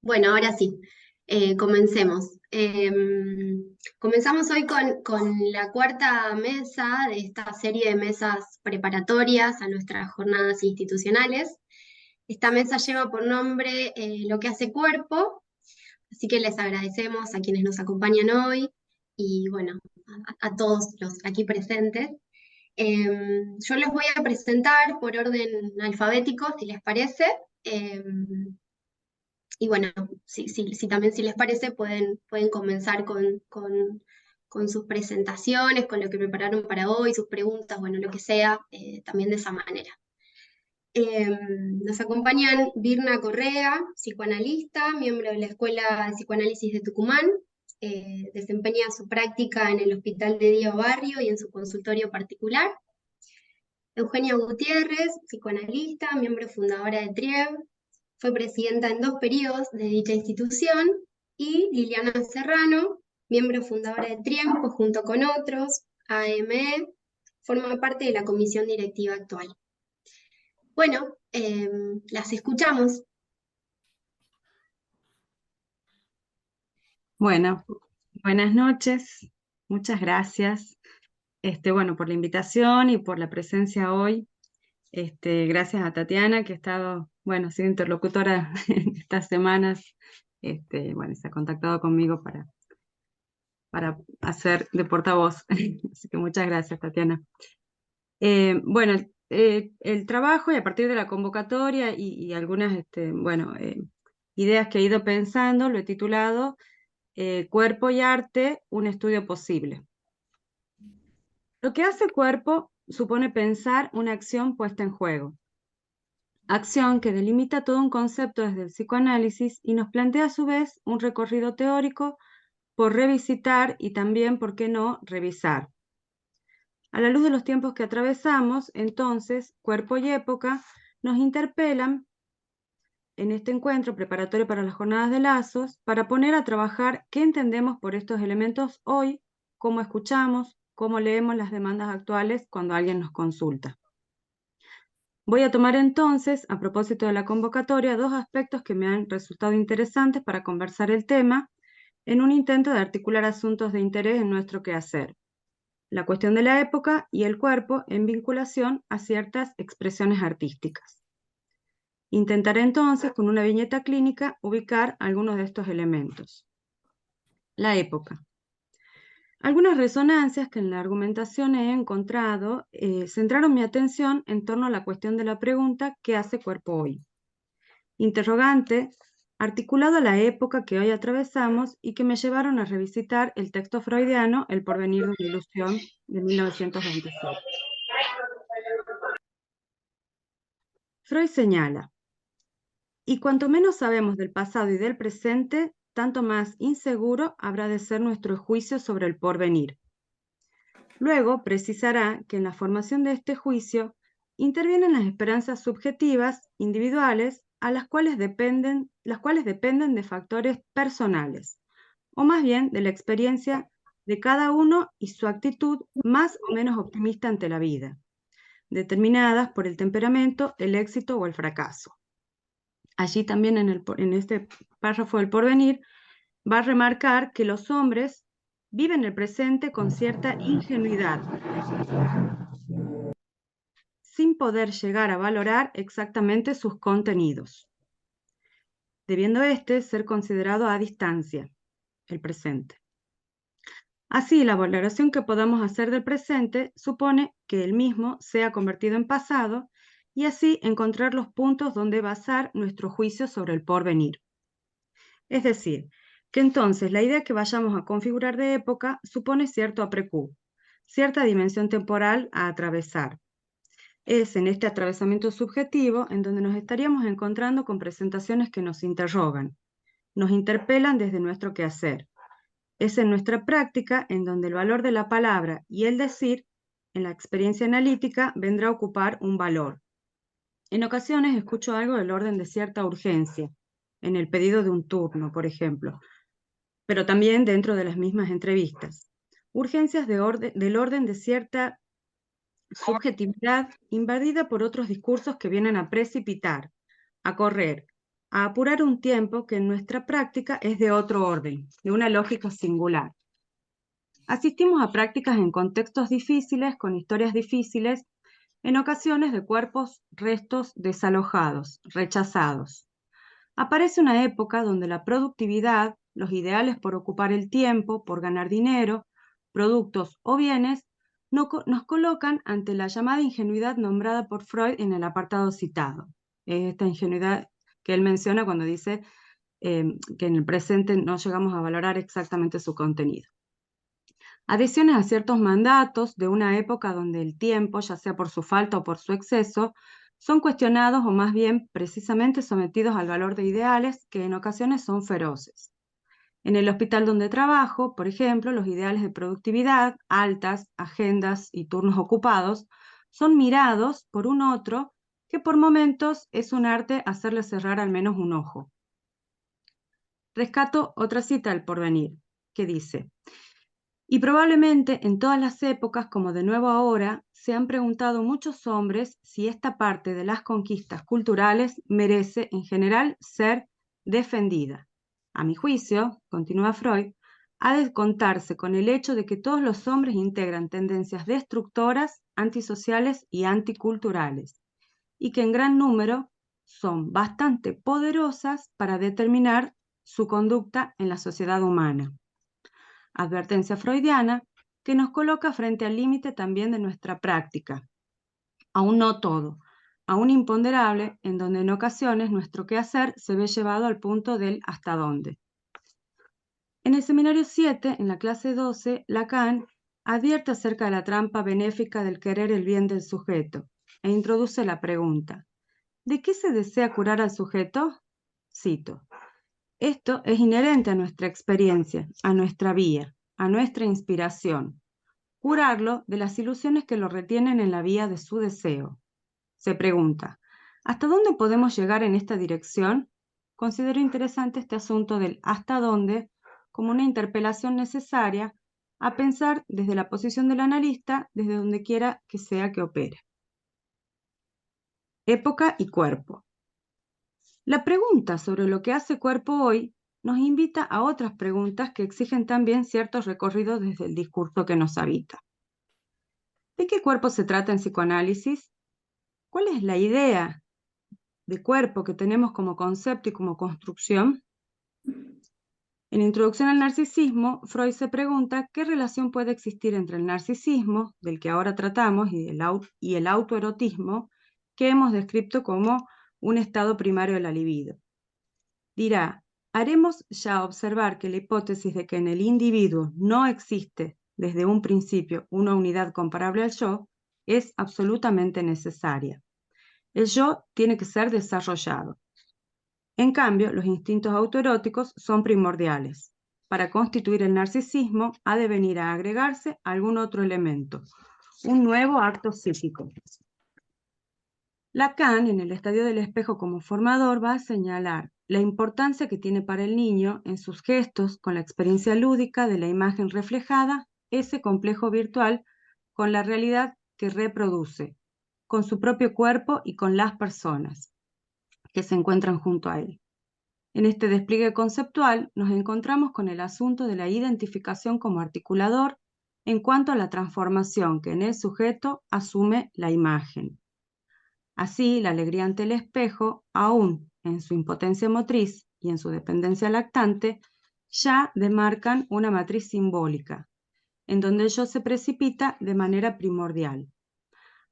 Bueno, ahora sí, comencemos. Comenzamos hoy con la cuarta mesa de esta serie de mesas preparatorias a nuestras jornadas institucionales. Esta mesa lleva por nombre Lo que hace cuerpo, así que les agradecemos a quienes nos acompañan hoy y bueno, a todos los aquí presentes. Yo los voy a presentar por orden alfabético, si les parece. Y bueno, si también si les parece, pueden comenzar con sus presentaciones, con lo que prepararon para hoy, sus preguntas, bueno, lo que sea, también de esa manera. Eh, Nos acompañan Virna Correa, psicoanalista, miembro de la Escuela de Psicoanálisis de Tucumán. Desempeña su práctica en el Hospital de Día Barrio y en su consultorio particular. Eugenia Gutiérrez, psicoanalista, miembro fundadora de TRIEB, fue presidenta en 2 periodos de dicha institución, y Liliana Serrano, miembro fundadora de Triempo junto con otros, AME, forma parte de la comisión directiva actual. Bueno, las escuchamos. Bueno, buenas noches, muchas gracias, bueno, por la invitación y por la presencia hoy. Gracias a Tatiana, que ha estado, bueno, sido interlocutora en estas semanas, bueno, se ha contactado conmigo para hacer de portavoz. Así que muchas gracias, Tatiana. Bueno, el trabajo y a partir de la convocatoria y algunas, bueno, ideas que he ido pensando, lo he titulado Cuerpo y arte, un estudio posible. Lo que hace cuerpo supone pensar una acción puesta en juego. Acción que delimita todo un concepto desde el psicoanálisis y nos plantea a su vez un recorrido teórico por revisitar y también, ¿por qué no?, revisar. A la luz de los tiempos que atravesamos, entonces, cuerpo y época nos interpelan en este encuentro preparatorio para las jornadas de lazos para poner a trabajar qué entendemos por estos elementos hoy, cómo escuchamos, cómo leemos las demandas actuales cuando alguien nos consulta. Voy a tomar entonces, a propósito de la convocatoria, 2 aspectos que me han resultado interesantes para conversar el tema en un intento de articular asuntos de interés en nuestro quehacer. La cuestión de la época y el cuerpo en vinculación a ciertas expresiones artísticas. Intentaré entonces, con una viñeta clínica, ubicar algunos de estos elementos. La época. Algunas resonancias que en la argumentación he encontrado centraron mi atención en torno a la cuestión de la pregunta ¿qué hace cuerpo hoy? Interrogante articulado a la época que hoy atravesamos y que me llevaron a revisitar el texto freudiano El porvenir de una ilusión de 1927. Freud señala, y cuanto menos sabemos del pasado y del presente, tanto más inseguro habrá de ser nuestro juicio sobre el porvenir. Luego precisará que en la formación de este juicio intervienen las esperanzas subjetivas, individuales, las cuales dependen de factores personales, o más bien de la experiencia de cada uno y su actitud más o menos optimista ante la vida, determinadas por el temperamento, el éxito o el fracaso. Allí también en este párrafo del porvenir va a remarcar que los hombres viven el presente con cierta ingenuidad, sin poder llegar a valorar exactamente sus contenidos, debiendo ser considerado a distancia, el presente. Así, la valoración que podamos hacer del presente supone que el mismo sea convertido en pasado y así encontrar los puntos donde basar nuestro juicio sobre el porvenir. Es decir, que entonces la idea que vayamos a configurar de época supone cierto après-coup, cierta dimensión temporal a atravesar. Es en este atravesamiento subjetivo en donde nos estaríamos encontrando con presentaciones que nos interrogan, nos interpelan desde nuestro quehacer. Es en nuestra práctica en donde el valor de la palabra y el decir, en la experiencia analítica, vendrá a ocupar un valor. En ocasiones escucho algo del orden de cierta urgencia, en el pedido de un turno, por ejemplo, pero también dentro de las mismas entrevistas. Urgencias del orden de cierta subjetividad invadida por otros discursos que vienen a precipitar, a correr, a apurar un tiempo que en nuestra práctica es de otro orden, de una lógica singular. Asistimos a prácticas en contextos difíciles, con historias difíciles, en ocasiones de cuerpos restos desalojados, rechazados. Aparece una época donde la productividad, los ideales por ocupar el tiempo, por ganar dinero, productos o bienes, nos colocan ante la llamada ingenuidad nombrada por Freud en el apartado citado. Esta ingenuidad que él menciona cuando dice que en el presente no llegamos a valorar exactamente su contenido. Adhesiones a ciertos mandatos de una época donde el tiempo, ya sea por su falta o por su exceso, son cuestionados o más bien precisamente sometidos al valor de ideales que en ocasiones son feroces. En el hospital donde trabajo, por ejemplo, los ideales de productividad, altas, agendas y turnos ocupados son mirados por un otro que por momentos es un arte hacerle cerrar al menos un ojo. Rescato otra cita del Porvenir, que dice: y probablemente en todas las épocas, como de nuevo ahora, se han preguntado muchos hombres si esta parte de las conquistas culturales merece en general ser defendida. A mi juicio, continúa Freud, ha de contarse con el hecho de que todos los hombres integran tendencias destructoras, antisociales y anticulturales, y que en gran número son bastante poderosas para determinar su conducta en la sociedad humana. Advertencia freudiana que nos coloca frente al límite también de nuestra práctica. Aún no todo, aún imponderable, en donde en ocasiones nuestro quehacer se ve llevado al punto del hasta dónde. En el seminario 7, en la clase 12, Lacan advierte acerca de la trampa benéfica del querer el bien del sujeto e introduce la pregunta: ¿de qué se desea curar al sujeto? Cito: esto es inherente a nuestra experiencia, a nuestra vía, a nuestra inspiración. Curarlo de las ilusiones que lo retienen en la vía de su deseo. Se pregunta: ¿hasta dónde podemos llegar en esta dirección? Considero interesante este asunto del hasta dónde como una interpelación necesaria a pensar desde la posición del analista, desde donde quiera que sea que opere. Época y cuerpo. La pregunta sobre lo que hace cuerpo hoy nos invita a otras preguntas que exigen también ciertos recorridos desde el discurso que nos habita. ¿De qué cuerpo se trata en psicoanálisis? ¿Cuál es la idea de cuerpo que tenemos como concepto y como construcción? En Introducción al Narcisismo, Freud se pregunta qué relación puede existir entre el narcisismo, del que ahora tratamos, y el autoerotismo, que hemos descrito como un estado primario de la libido. Dirá: haremos ya observar que la hipótesis de que en el individuo no existe desde un principio una unidad comparable al yo es absolutamente necesaria. El yo tiene que ser desarrollado. En cambio, los instintos autoeróticos son primordiales. Para constituir el narcisismo ha de venir a agregarse algún otro elemento, un nuevo acto psíquico. Lacan, en el estadio del espejo como formador, va a señalar la importancia que tiene para el niño en sus gestos, con la experiencia lúdica de la imagen reflejada, ese complejo virtual con la realidad que reproduce, con su propio cuerpo y con las personas que se encuentran junto a él. En este despliegue conceptual nos encontramos con el asunto de la identificación como articulador en cuanto a la transformación que en el sujeto asume la imagen. Así, la alegría ante el espejo, aún en su impotencia motriz y en su dependencia lactante, ya demarcan una matriz simbólica, en donde el yo se precipita de manera primordial,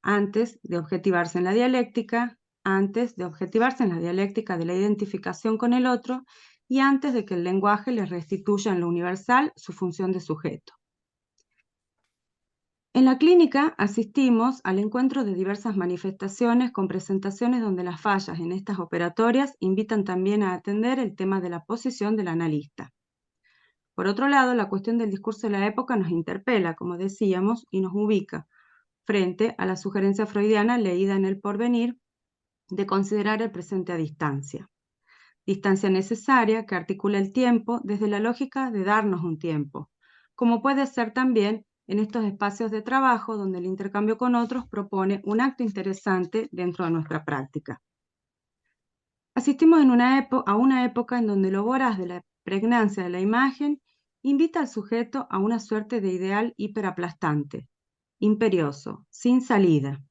antes de objetivarse en la dialéctica, de la identificación con el otro y antes de que el lenguaje le restituya en lo universal su función de sujeto. En la clínica asistimos al encuentro de diversas manifestaciones con presentaciones donde las fallas en estas operatorias invitan también a atender el tema de la posición del analista. Por otro lado, la cuestión del discurso de la época nos interpela, como decíamos, y nos ubica frente a la sugerencia freudiana leída en El Porvenir de considerar el presente a distancia. Distancia necesaria que articula el tiempo desde la lógica de darnos un tiempo, como puede ser también en estos espacios de trabajo donde el intercambio con otros propone un acto interesante dentro de nuestra práctica. Asistimos a una época en donde lo voraz de la pregnancia de la imagen invita al sujeto a una suerte de ideal hiperaplastante, imperioso, sin salida.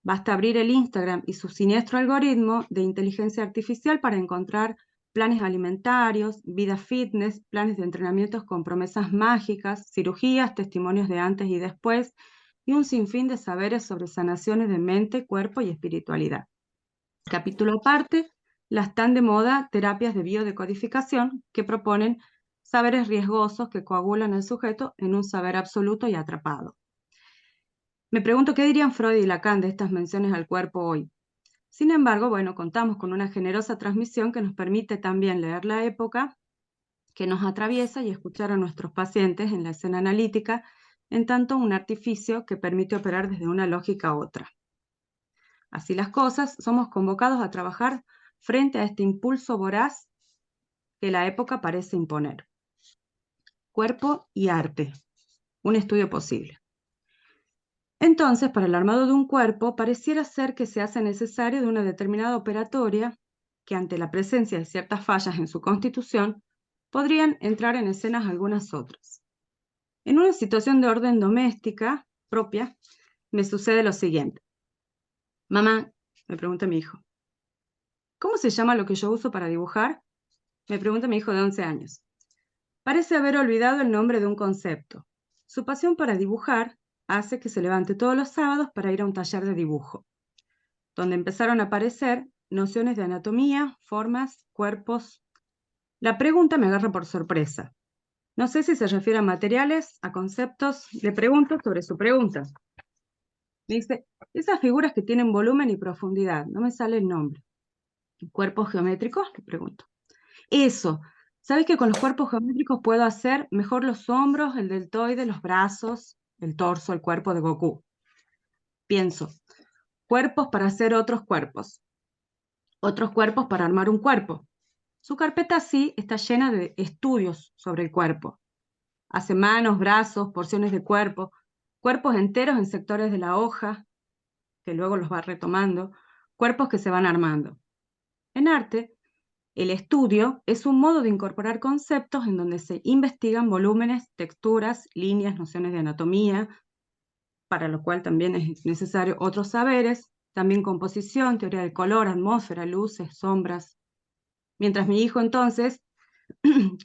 Basta abrir el Instagram y su siniestro algoritmo de inteligencia artificial para encontrar planes alimentarios, vida fitness, planes de entrenamientos con promesas mágicas, cirugías, testimonios de antes y después, y un sinfín de saberes sobre sanaciones de mente, cuerpo y espiritualidad. Capítulo aparte, las tan de moda terapias de biodecodificación que proponen saberes riesgosos que coagulan al sujeto en un saber absoluto y atrapado. Me pregunto qué dirían Freud y Lacan de estas menciones al cuerpo hoy. Sin embargo, bueno, contamos con una generosa transmisión que nos permite también leer la época que nos atraviesa y escuchar a nuestros pacientes en la escena analítica, en tanto un artificio que permite operar desde una lógica a otra. Así las cosas, somos convocados a trabajar frente a este impulso voraz que la época parece imponer. Cuerpo y arte, un estudio posible. Entonces, para el armado de un cuerpo, pareciera ser que se hace necesario de una determinada operatoria que, ante la presencia de ciertas fallas en su constitución, podrían entrar en escenas algunas otras. En una situación de orden doméstica propia, me sucede lo siguiente. Mamá, me pregunta mi hijo, ¿cómo se llama lo que yo uso para dibujar? Me pregunta mi hijo de 11 años. Parece haber olvidado el nombre de un concepto. Su pasión para dibujar hace que se levante todos los sábados para ir a un taller de dibujo, donde empezaron a aparecer nociones de anatomía, formas, cuerpos. La pregunta me agarra por sorpresa. No sé si se refiere a materiales, a conceptos. Le pregunto sobre su pregunta. Me dice, esas figuras que tienen volumen y profundidad, no me sale el nombre. ¿Cuerpos geométricos? Le pregunto. Eso. ¿Sabes que con los cuerpos geométricos puedo hacer mejor los hombros, el deltoide, los brazos, el torso, el cuerpo de Goku? Pienso, cuerpos para hacer otros cuerpos para armar un cuerpo. Su carpeta sí está llena de estudios sobre el cuerpo. Hace manos, brazos, porciones de cuerpo, cuerpos enteros en sectores de la hoja, que luego los va retomando, cuerpos que se van armando. En arte, el estudio es un modo de incorporar conceptos en donde se investigan volúmenes, texturas, líneas, nociones de anatomía, para lo cual también es necesario otros saberes, también composición, teoría del color, atmósfera, luces, sombras. Mientras mi hijo entonces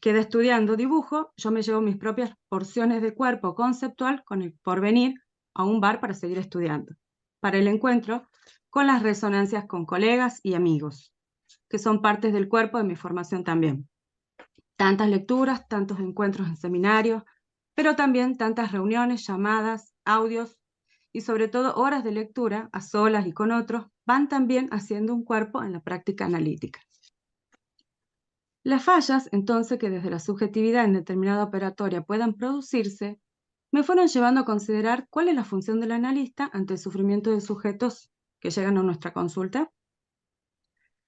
queda estudiando dibujo, yo me llevo mis propias porciones de cuerpo conceptual con el porvenir a un bar para seguir estudiando, para el encuentro con las resonancias con colegas y amigos, que son partes del cuerpo de mi formación también. Tantas lecturas, tantos encuentros en seminarios, pero también tantas reuniones, llamadas, audios y sobre todo horas de lectura a solas y con otros, van también haciendo un cuerpo en la práctica analítica. Las fallas, entonces, que desde la subjetividad en determinada operatoria puedan producirse, me fueron llevando a considerar cuál es la función del analista ante el sufrimiento de sujetos que llegan a nuestra consulta.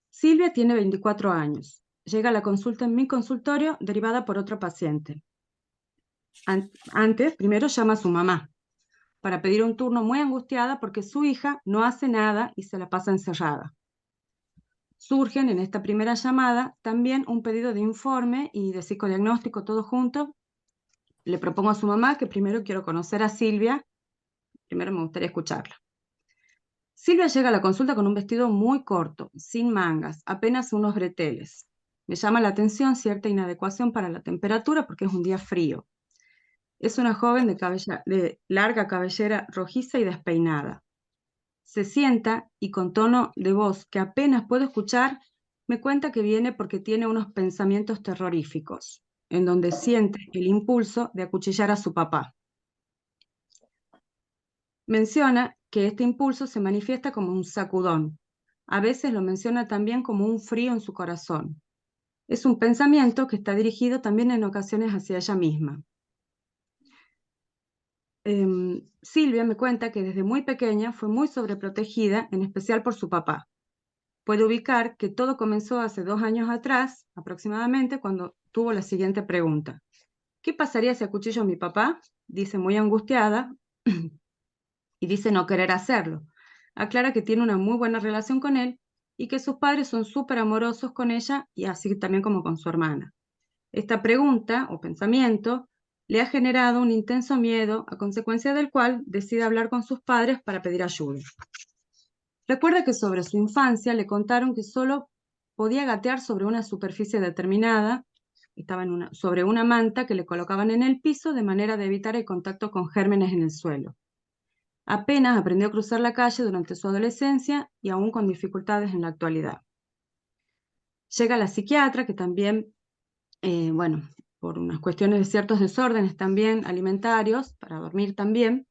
Silvia tiene 24 años. Llega a la consulta en mi consultorio derivada por otro paciente. Antes, primero llama a su mamá para pedir un turno, muy angustiada porque su hija no hace nada y se la pasa encerrada. Surgen en esta primera llamada también un pedido de informe y de psicodiagnóstico, todo junto. Le propongo a su mamá que primero quiero conocer a Silvia, primero me gustaría escucharla. Silvia llega a la consulta con un vestido muy corto, sin mangas, apenas unos breteles. Me llama la atención cierta inadecuación para la temperatura porque es un día frío. Es una joven de larga cabellera rojiza y despeinada. Se sienta y con tono de voz que apenas puedo escuchar, me cuenta que viene porque tiene unos pensamientos terroríficos, en donde siente el impulso de acuchillar a su papá. Menciona que este impulso se manifiesta como un sacudón. A veces lo menciona también como un frío en su corazón. Es un pensamiento que está dirigido también en ocasiones hacia ella misma. Silvia me cuenta que desde muy pequeña fue muy sobreprotegida, en especial por su papá. Puede ubicar que todo comenzó hace 2 años atrás, aproximadamente, cuando tuvo la siguiente pregunta. ¿Qué pasaría si acuchillo a mi papá? Dice muy angustiada y dice no querer hacerlo. Aclara que tiene una muy buena relación con él y que sus padres son súper amorosos con ella y así también como con su hermana. Esta pregunta o pensamiento le ha generado un intenso miedo, a consecuencia del cual decide hablar con sus padres para pedir ayuda. Recuerda que sobre su infancia le contaron que solo podía gatear sobre una superficie determinada, estaba sobre una manta que le colocaban en el piso de manera de evitar el contacto con gérmenes en el suelo. Apenas aprendió a cruzar la calle durante su adolescencia y aún con dificultades en la actualidad. Llega la psiquiatra, que también, por unas cuestiones de ciertos desórdenes también alimentarios, para dormir también,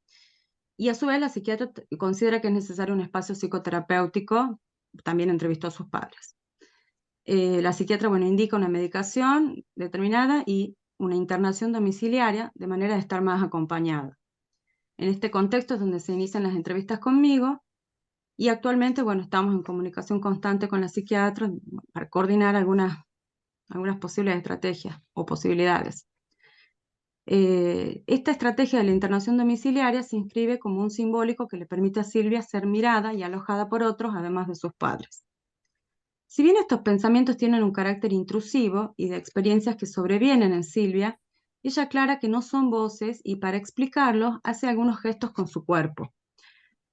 y a su vez la psiquiatra considera que es necesario un espacio psicoterapéutico, también entrevistó a sus padres. La psiquiatra, indica una medicación determinada y una internación domiciliaria de manera de estar más acompañada. En este contexto es donde se inician las entrevistas conmigo y actualmente, estamos en comunicación constante con la psiquiatra para coordinar algunas posibles estrategias o posibilidades. Esta estrategia de la internación domiciliaria se inscribe como un simbólico que le permite a Silvia ser mirada y alojada por otros, además de sus padres. Si bien estos pensamientos tienen un carácter intrusivo y de experiencias que sobrevienen en Silvia, ella aclara que no son voces y para explicarlos hace algunos gestos con su cuerpo.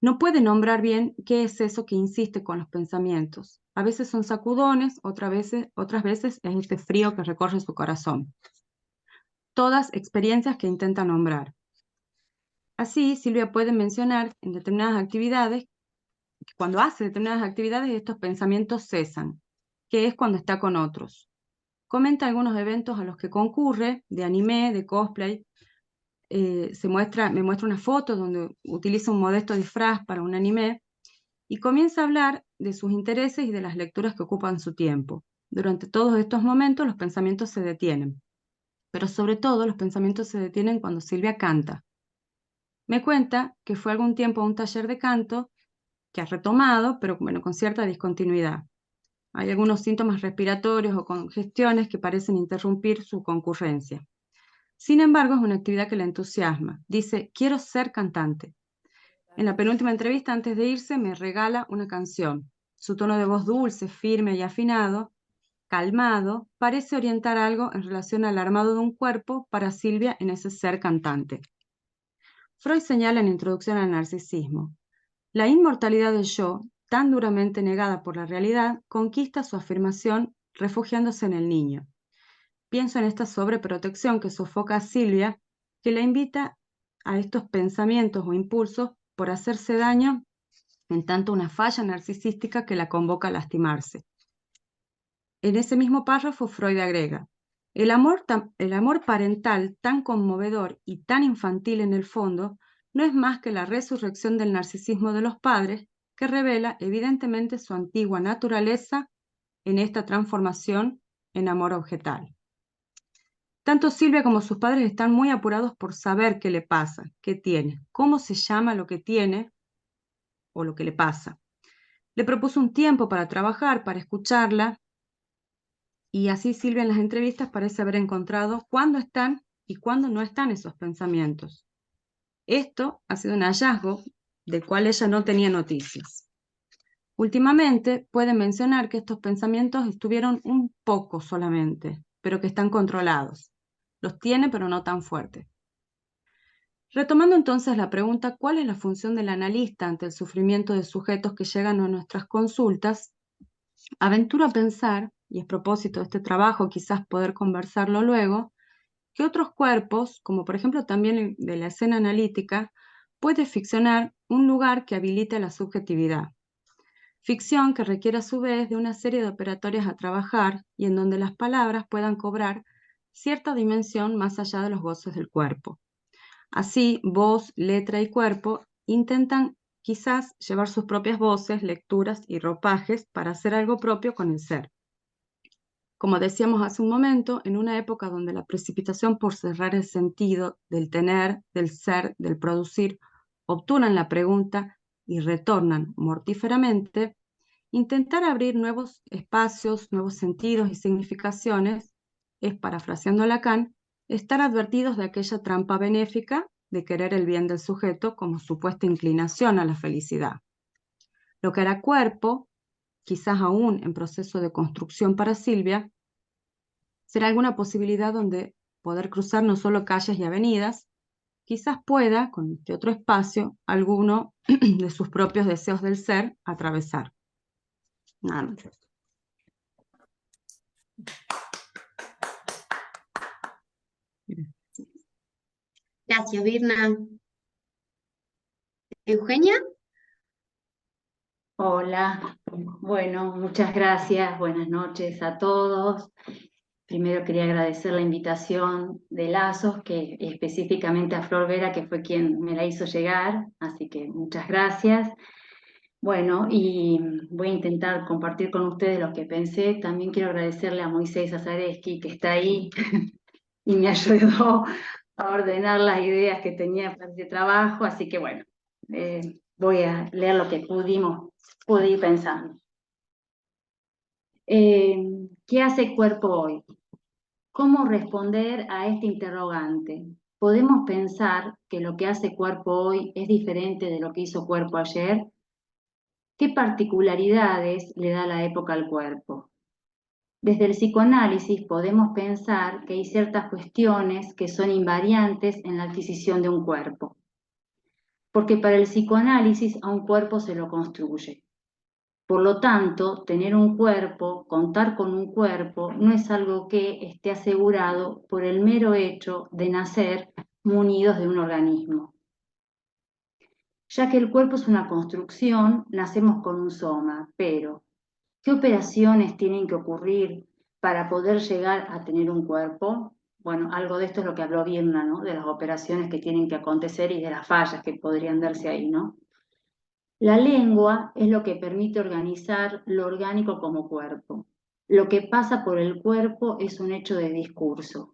No puede nombrar bien qué es eso que insiste con los pensamientos. A veces son sacudones, otras veces es este frío que recorre su corazón. Todas experiencias que intenta nombrar. Así, Silvia puede mencionar en determinadas actividades, que cuando hace determinadas actividades estos pensamientos cesan, que es cuando está con otros. Comenta algunos eventos a los que concurre, de anime, de cosplay. Me muestra una foto donde utiliza un modesto disfraz para un anime y comienza a hablar de sus intereses y de las lecturas que ocupan su tiempo. Durante todos estos momentos los pensamientos se detienen, pero sobre todo los pensamientos se detienen cuando Silvia canta. Me cuenta que fue algún tiempo a un taller de canto que ha retomado, pero con cierta discontinuidad. Hay algunos síntomas respiratorios o congestiones que parecen interrumpir su concurrencia. Sin embargo, es una actividad que la entusiasma. Dice, quiero ser cantante. En la penúltima entrevista, antes de irse, me regala una canción. Su tono de voz dulce, firme y afinado, calmado, parece orientar algo en relación al armado de un cuerpo para Silvia en ese ser cantante. Freud señala en Introducción al Narcisismo, la inmortalidad del yo, tan duramente negada por la realidad, conquista su afirmación refugiándose en el niño. Pienso en esta sobreprotección que sofoca a Silvia, que la invita a estos pensamientos o impulsos por hacerse daño, en tanto una falla narcisística que la convoca a lastimarse. En ese mismo párrafo, Freud agrega, el amor parental tan conmovedor y tan infantil en el fondo no es más que la resurrección del narcisismo de los padres, que revela evidentemente su antigua naturaleza en esta transformación en amor objetal. Tanto Silvia como sus padres están muy apurados por saber qué le pasa, qué tiene, cómo se llama lo que tiene o lo que le pasa. Le propuso un tiempo para trabajar, para escucharla, y así Silvia en las entrevistas parece haber encontrado cuándo están y cuándo no están esos pensamientos. Esto ha sido un hallazgo del cual ella no tenía noticias. Últimamente puede mencionar que estos pensamientos estuvieron un poco solamente, pero que están controlados. Los tiene, pero no tan fuertes. Retomando entonces la pregunta, ¿cuál es la función del analista ante el sufrimiento de sujetos que llegan a nuestras consultas? Aventuro a pensar, y es propósito de este trabajo quizás poder conversarlo luego, que otros cuerpos, como por ejemplo también de la escena analítica, puede ficcionar un lugar que habilite la subjetividad. Ficción que requiere a su vez de una serie de operatorias a trabajar y en donde las palabras puedan cobrar cierta dimensión más allá de los goces del cuerpo. Así, voz, letra y cuerpo intentan quizás llevar sus propias voces, lecturas y ropajes para hacer algo propio con el ser. Como decíamos hace un momento, en una época donde la precipitación por cerrar el sentido del tener, del ser, del producir, obturan la pregunta y retornan mortíferamente, intentar abrir nuevos espacios, nuevos sentidos y significaciones es, parafraseando a Lacan, estar advertidos de aquella trampa benéfica de querer el bien del sujeto como supuesta inclinación a la felicidad. Lo que era cuerpo quizás aún en proceso de construcción para Silvia, será alguna posibilidad donde poder cruzar no solo calles y avenidas, quizás pueda, con este otro espacio, alguno de sus propios deseos del ser atravesar. Nada más. Gracias, Virna. Eugenia. Hola, bueno, muchas gracias, buenas noches a todos. Primero quería agradecer la invitación de Lazos, que específicamente a Flor Vera, que fue quien me la hizo llegar, así que muchas gracias. Bueno, y voy a intentar compartir con ustedes lo que pensé. También quiero agradecerle a Moisés Azareski, que está ahí y me ayudó a ordenar las ideas que tenía para este trabajo, así que bueno, voy a leer lo que pude ir pensando. ¿Qué hace cuerpo hoy? ¿Cómo responder a este interrogante? ¿Podemos pensar que lo que hace cuerpo hoy es diferente de lo que hizo cuerpo ayer? ¿Qué particularidades le da la época al cuerpo? Desde el psicoanálisis podemos pensar que hay ciertas cuestiones que son invariantes en la adquisición de un cuerpo, porque para el psicoanálisis a un cuerpo se lo construye. Por lo tanto, tener un cuerpo, contar con un cuerpo, no es algo que esté asegurado por el mero hecho de nacer munidos de un organismo. Ya que el cuerpo es una construcción, nacemos con un soma, pero ¿qué operaciones tienen que ocurrir para poder llegar a tener un cuerpo? Bueno, algo de esto es lo que habló Virna, ¿no? De las operaciones que tienen que acontecer y de las fallas que podrían darse ahí, ¿no? La lengua es lo que permite organizar lo orgánico como cuerpo. Lo que pasa por el cuerpo es un hecho de discurso.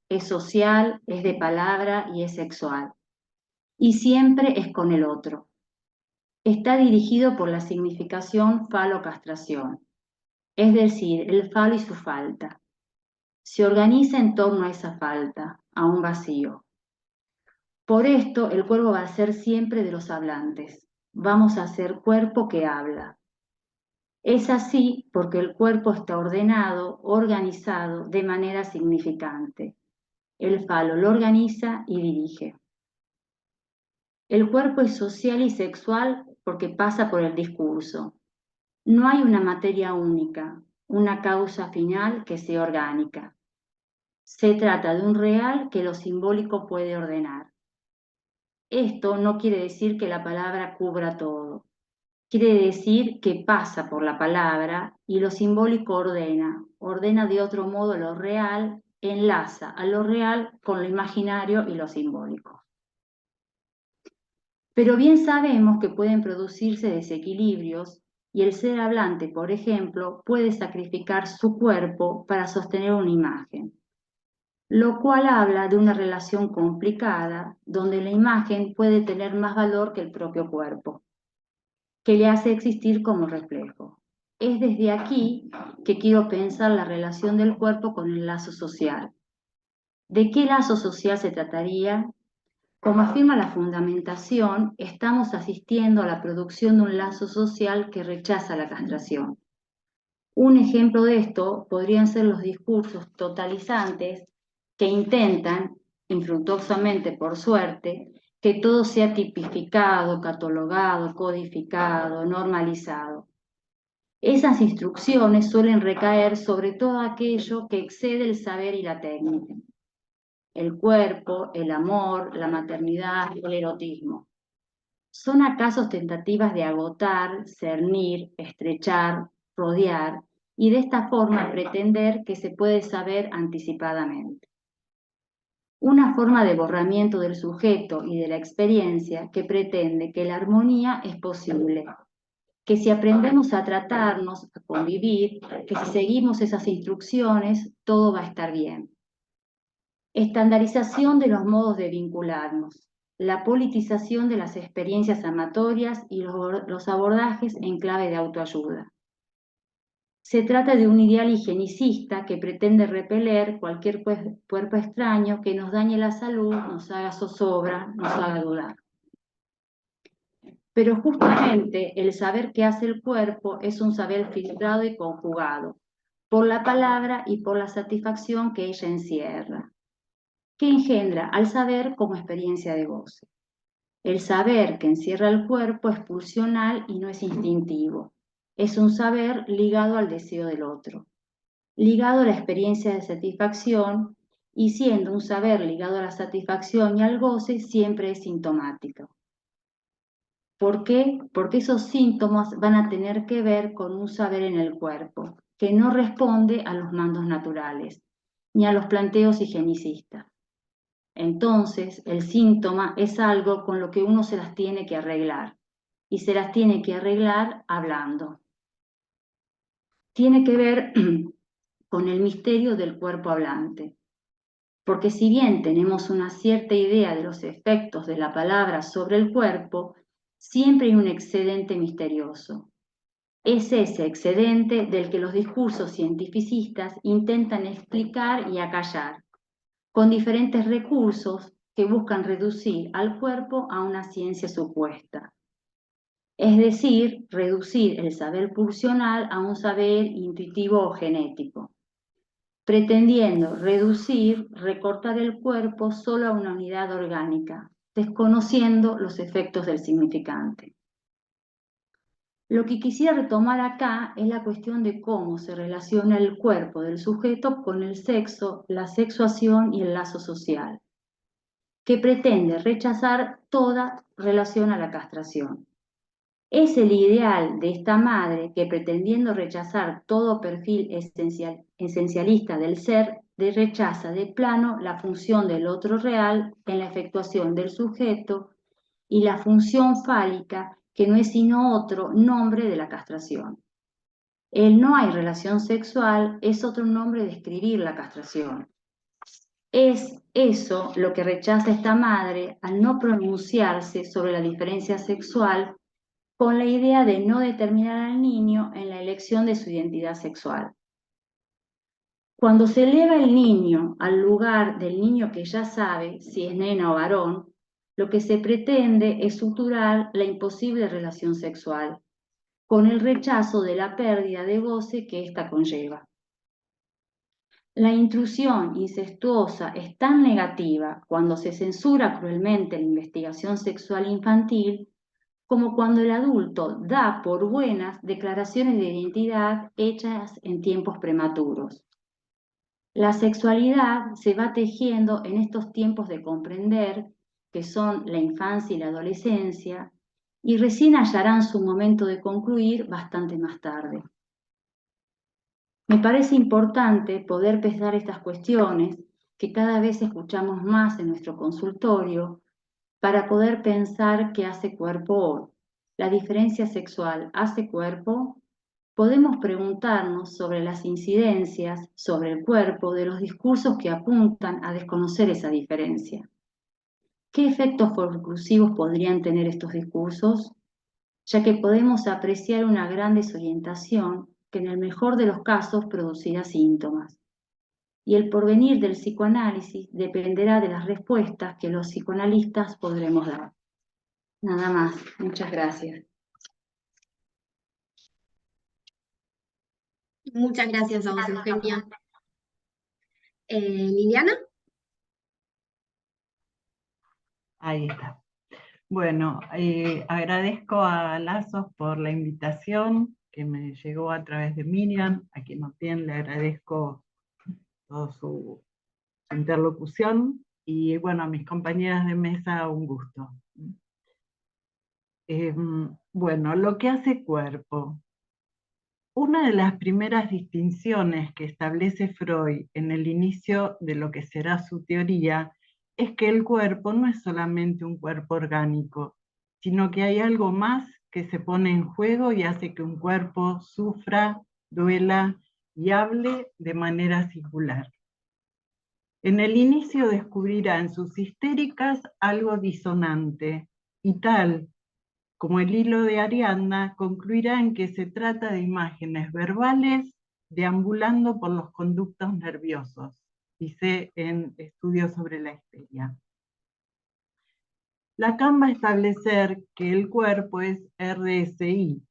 Es social, es de palabra y es sexual. Y siempre es con el otro. Está dirigido por la significación falo-castración, es decir, el falo y su falta. Se organiza en torno a esa falta, a un vacío. Por esto, el cuerpo va a ser siempre de los hablantes. Vamos a ser cuerpo que habla. Es así porque el cuerpo está ordenado, organizado de manera significante. El falo lo organiza y dirige. El cuerpo es social y sexual porque pasa por el discurso. No hay una materia única, una causa final que sea orgánica. Se trata de un real que lo simbólico puede ordenar. Esto no quiere decir que la palabra cubra todo. Quiere decir que pasa por la palabra y lo simbólico ordena de otro modo lo real, enlaza a lo real con lo imaginario y lo simbólico. Pero bien sabemos que pueden producirse desequilibrios y el ser hablante, por ejemplo, puede sacrificar su cuerpo para sostener una imagen, lo cual habla de una relación complicada donde la imagen puede tener más valor que el propio cuerpo, que le hace existir como reflejo. Es desde aquí que quiero pensar la relación del cuerpo con el lazo social. ¿De qué lazo social se trataría? Como afirma la fundamentación, estamos asistiendo a la producción de un lazo social que rechaza la castración. Un ejemplo de esto podrían ser los discursos totalizantes que intentan, infructuosamente por suerte, que todo sea tipificado, catalogado, codificado, normalizado. Esas instrucciones suelen recaer sobre todo aquello que excede el saber y la técnica. El cuerpo, el amor, la maternidad, el erotismo. ¿Son acaso tentativas de agotar, cernir, estrechar, rodear y de esta forma pretender que se puede saber anticipadamente? Una forma de borramiento del sujeto y de la experiencia que pretende que la armonía es posible, que si aprendemos a tratarnos, a convivir, que si seguimos esas instrucciones, todo va a estar bien. Estandarización de los modos de vincularnos, la politización de las experiencias amatorias y los abordajes en clave de autoayuda. Se trata de un ideal higienicista que pretende repeler cualquier cuerpo extraño que nos dañe la salud, nos haga zozobra, nos haga dudar. Pero justamente el saber qué hace el cuerpo es un saber filtrado y conjugado por la palabra y por la satisfacción que ella encierra, que engendra al saber como experiencia de goce. El saber que encierra el cuerpo es pulsional y no es instintivo. Es un saber ligado al deseo del otro, ligado a la experiencia de satisfacción, y siendo un saber ligado a la satisfacción y al goce, siempre es sintomático. ¿Por qué? Porque esos síntomas van a tener que ver con un saber en el cuerpo, que no responde a los mandos naturales, ni a los planteos higienicistas. Entonces, el síntoma es algo con lo que uno se las tiene que arreglar, y se las tiene que arreglar hablando. Tiene que ver con el misterio del cuerpo hablante. Porque si bien tenemos una cierta idea de los efectos de la palabra sobre el cuerpo, siempre hay un excedente misterioso. Es ese excedente del que los discursos cientificistas intentan explicar y acallar, con diferentes recursos que buscan reducir al cuerpo a una ciencia supuesta. Es decir, reducir el saber pulsional a un saber intuitivo o genético, pretendiendo recortar el cuerpo solo a una unidad orgánica, desconociendo los efectos del significante. Lo que quisiera retomar acá es la cuestión de cómo se relaciona el cuerpo del sujeto con el sexo, la sexuación y el lazo social, que pretende rechazar toda relación a la castración. Es el ideal de esta madre que, pretendiendo rechazar todo perfil esencialista del ser, rechaza de plano la función del otro real en la efectuación del sujeto y la función fálica, que no es sino otro nombre de la castración. El no hay relación sexual es otro nombre de escribir la castración. Es eso lo que rechaza esta madre al no pronunciarse sobre la diferencia sexual, con la idea de no determinar al niño en la elección de su identidad sexual. Cuando se eleva el niño al lugar del niño que ya sabe si es nena o varón, lo que se pretende es suturar la imposible relación sexual, con el rechazo de la pérdida de goce que ésta conlleva. La intrusión incestuosa es tan negativa cuando se censura cruelmente la investigación sexual infantil, como cuando el adulto da por buenas declaraciones de identidad hechas en tiempos prematuros. La sexualidad se va tejiendo en estos tiempos de comprender, que son la infancia y la adolescencia, y recién hallarán su momento de concluir bastante más tarde. Me parece importante poder pesar estas cuestiones que cada vez escuchamos más en nuestro consultorio, para poder pensar qué hace cuerpo hoy. ¿La diferencia sexual hace cuerpo? Podemos preguntarnos sobre las incidencias sobre el cuerpo de los discursos que apuntan a desconocer esa diferencia. ¿Qué efectos conclusivos podrían tener estos discursos? Ya que podemos apreciar una gran desorientación que en el mejor de los casos producirá síntomas. Y el porvenir del psicoanálisis dependerá de las respuestas que los psicoanalistas podremos dar. Nada más. Muchas gracias. Muchas gracias a vos, Eugenia. Liliana. Ahí está. Bueno, agradezco a Lazos por la invitación que me llegó a través de Miriam, a quien también le agradezco toda su interlocución, y bueno, a mis compañeras de mesa, un gusto. Bueno, lo que hace cuerpo. Una de las primeras distinciones que establece Freud en el inicio de lo que será su teoría es que el cuerpo no es solamente un cuerpo orgánico, sino que hay algo más que se pone en juego y hace que un cuerpo sufra, duela y hable de manera singular. En el inicio descubrirá en sus histéricas algo disonante, y tal como el hilo de Ariadna, concluirá en que se trata de imágenes verbales deambulando por los conductos nerviosos, dice en Estudios sobre la histeria. Lacan va a establecer que el cuerpo es RSI,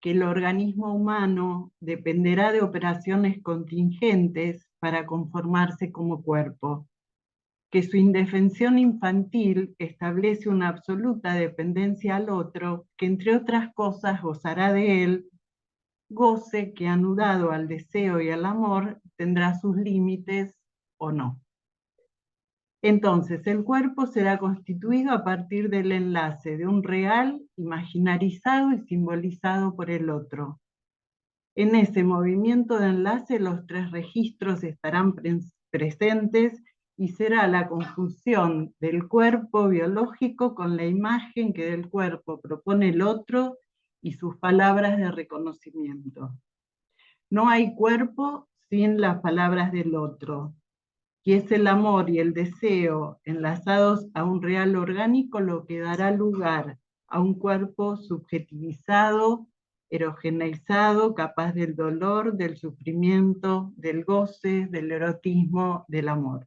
que el organismo humano dependerá de operaciones contingentes para conformarse como cuerpo, que su indefensión infantil establece una absoluta dependencia al otro, que entre otras cosas gozará de él, goce que anudado al deseo y al amor tendrá sus límites o no. Entonces, el cuerpo será constituido a partir del enlace de un real imaginarizado y simbolizado por el otro. En ese movimiento de enlace los tres registros estarán presentes y será la conjunción del cuerpo biológico con la imagen que del cuerpo propone el otro y sus palabras de reconocimiento. No hay cuerpo sin las palabras del otro, y es el amor y el deseo enlazados a un real orgánico lo que dará lugar a un cuerpo subjetivizado, erogeneizado, capaz del dolor, del sufrimiento, del goce, del erotismo, del amor.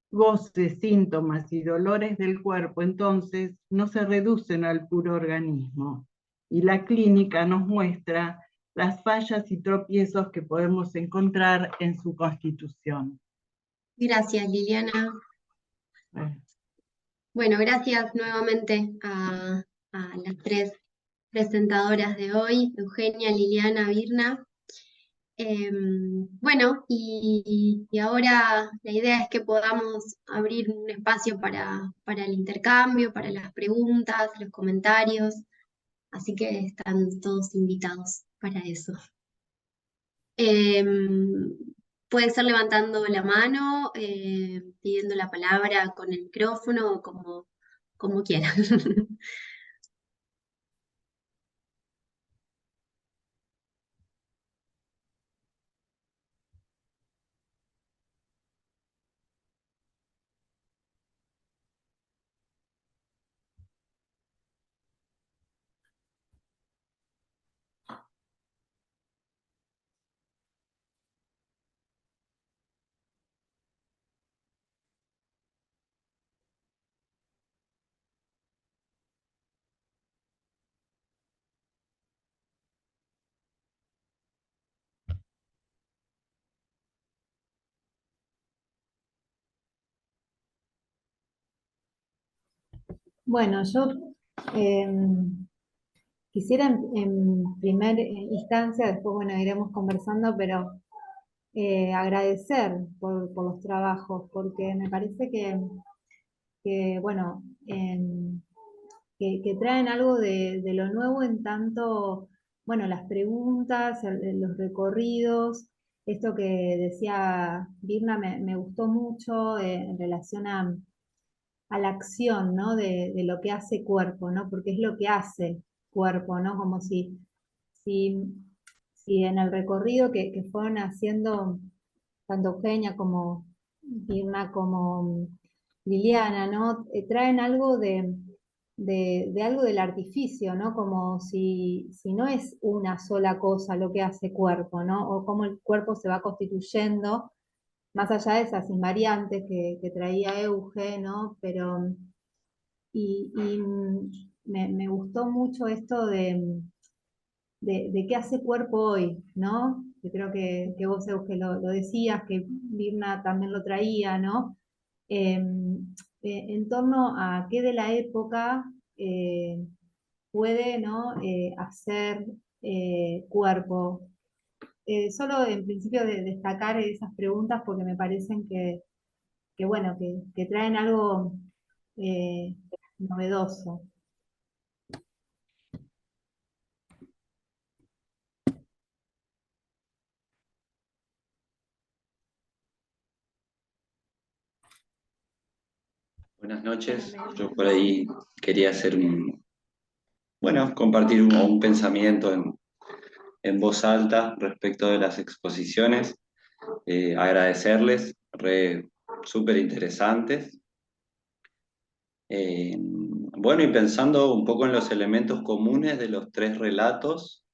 Goces, síntomas y dolores del cuerpo, entonces, no se reducen al puro organismo, y la clínica nos muestra las fallas y tropiezos que podemos encontrar en su constitución. Gracias, Liliana. Bueno, gracias nuevamente a las tres presentadoras de hoy, Eugenia, Liliana, Virna. Bueno, y ahora la idea es que podamos abrir un espacio para el intercambio, para las preguntas, los comentarios, así que están todos invitados para eso. Puede ser levantando la mano, pidiendo la palabra con el micrófono, como quieran. Bueno, yo quisiera en primera instancia, después bueno, iremos conversando, pero agradecer por los trabajos, porque me parece que bueno, que traen algo de lo nuevo en tanto, bueno, las preguntas, los recorridos, esto que decía Virna me gustó mucho en relación a la acción, ¿no? De lo que hace cuerpo, ¿no? Porque es lo que hace cuerpo, ¿no? Como si, si en el recorrido que fueron haciendo tanto Eugenia como Irma como Liliana, ¿no? Traen algo de algo del artificio, ¿no? Como si no es una sola cosa lo que hace cuerpo, ¿no? O cómo el cuerpo se va constituyendo más allá de esas invariantes que traía Euge, ¿no? Pero, me gustó mucho esto de qué hace cuerpo hoy, ¿no? Que creo que vos, Euge, lo decías, que Virna también lo traía, ¿no? En torno a qué de la época puede, ¿no? Hacer cuerpo. Solo en principio de destacar esas preguntas porque me parecen que bueno, que traen algo novedoso. Buenas noches, yo por ahí quería hacer compartir un pensamiento en voz alta respecto de las exposiciones, agradecerles, súper interesantes. Bueno, y pensando un poco en los elementos comunes de los tres relatos,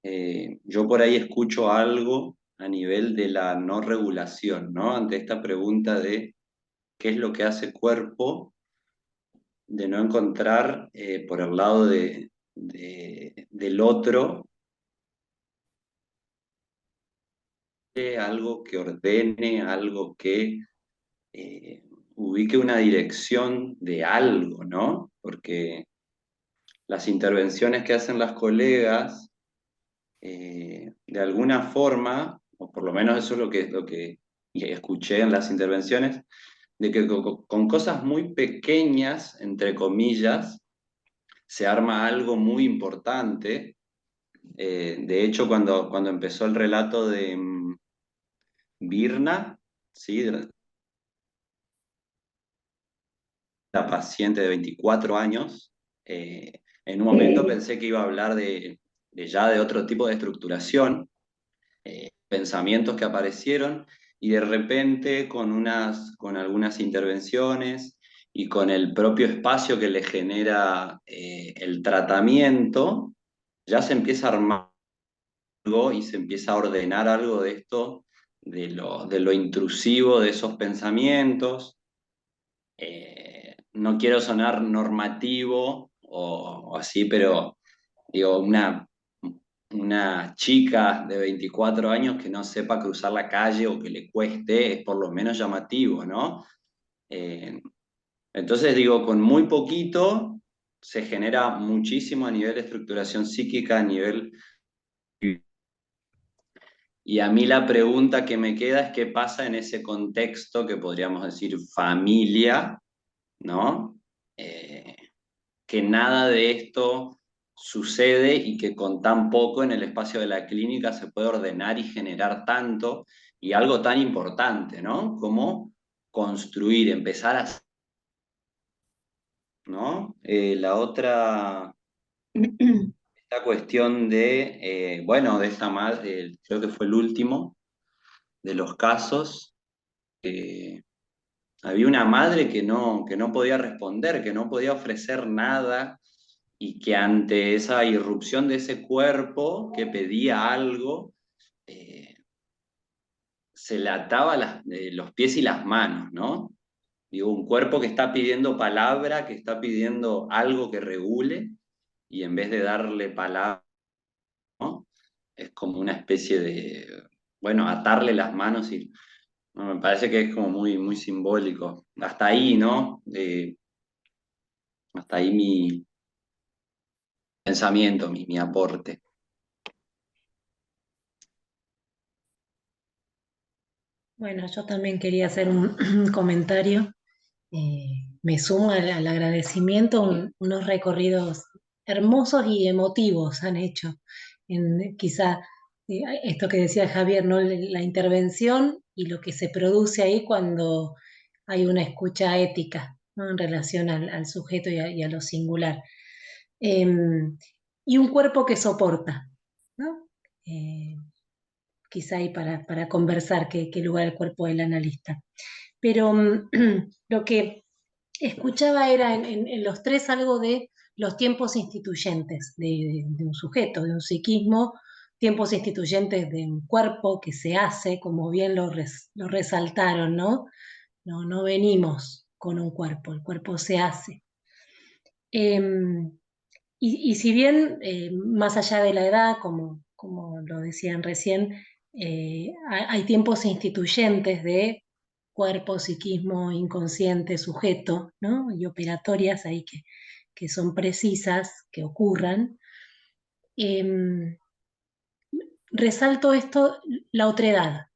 yo por ahí escucho algo a nivel de la no regulación, ¿no? Ante esta pregunta de qué es lo que hace cuerpo, de no encontrar por el lado del otro algo que ordene, algo que ubique una dirección de algo, ¿no? Porque las intervenciones que hacen las colegas, de alguna forma, o por lo menos eso es lo que escuché en las intervenciones, de que con cosas muy pequeñas, entre comillas, se arma algo muy importante. De hecho, cuando empezó el relato de Birna, ¿sí? La paciente de 24 años, en un momento pensé que iba a hablar ya de otro tipo de estructuración, pensamientos que aparecieron, y de repente con algunas intervenciones y con el propio espacio que le genera el tratamiento, ya se empieza a armar algo y se empieza a ordenar algo de esto, de lo intrusivo de esos pensamientos. No quiero sonar normativo o así, pero digo, una chica de 24 años que no sepa cruzar la calle o que le cueste, es por lo menos llamativo, ¿no? Eh, entonces digo, con muy poquito se genera muchísimo a nivel de estructuración psíquica, a nivel... Y a mí la pregunta que me queda es qué pasa en ese contexto que podríamos decir familia, ¿no? Que nada de esto sucede y que con tan poco en el espacio de la clínica se puede ordenar y generar tanto y algo tan importante, ¿no? Como construir, empezar a... ¿no? La otra, esta cuestión bueno, de esta madre, creo que fue el último de los casos, había una madre que no podía responder, que no podía ofrecer nada y que ante esa irrupción de ese cuerpo que pedía algo, eh, se le ataba los pies y las manos, ¿no? Digo, un cuerpo que está pidiendo palabra, que está pidiendo algo que regule, y en vez de darle palabra, ¿no? Es como una especie de, bueno, atarle las manos y no, me parece que es como muy, muy simbólico. Hasta ahí, ¿no? Hasta ahí mi pensamiento, mi aporte. Bueno, yo también quería hacer un comentario. Me sumo al agradecimiento, unos recorridos hermosos y emotivos han hecho. Quizá esto que decía Javier, ¿no? La intervención y lo que se produce ahí cuando hay una escucha ética, ¿no? En relación al sujeto y a lo singular. Y un cuerpo que soporta, ¿no? Eh, Quizá ahí para conversar qué lugar el cuerpo del analista. Pero lo que escuchaba era en los tres algo de los tiempos instituyentes de un sujeto, de un psiquismo, tiempos instituyentes de un cuerpo que se hace, como bien lo resaltaron, ¿no? No venimos con un cuerpo, el cuerpo se hace. Y si bien, más allá de la edad, como lo decían recién, hay tiempos instituyentes de cuerpo, psiquismo, inconsciente, sujeto, ¿no? Y operatorias ahí que son precisas, que ocurran. Em, Resalto esto, la otredad,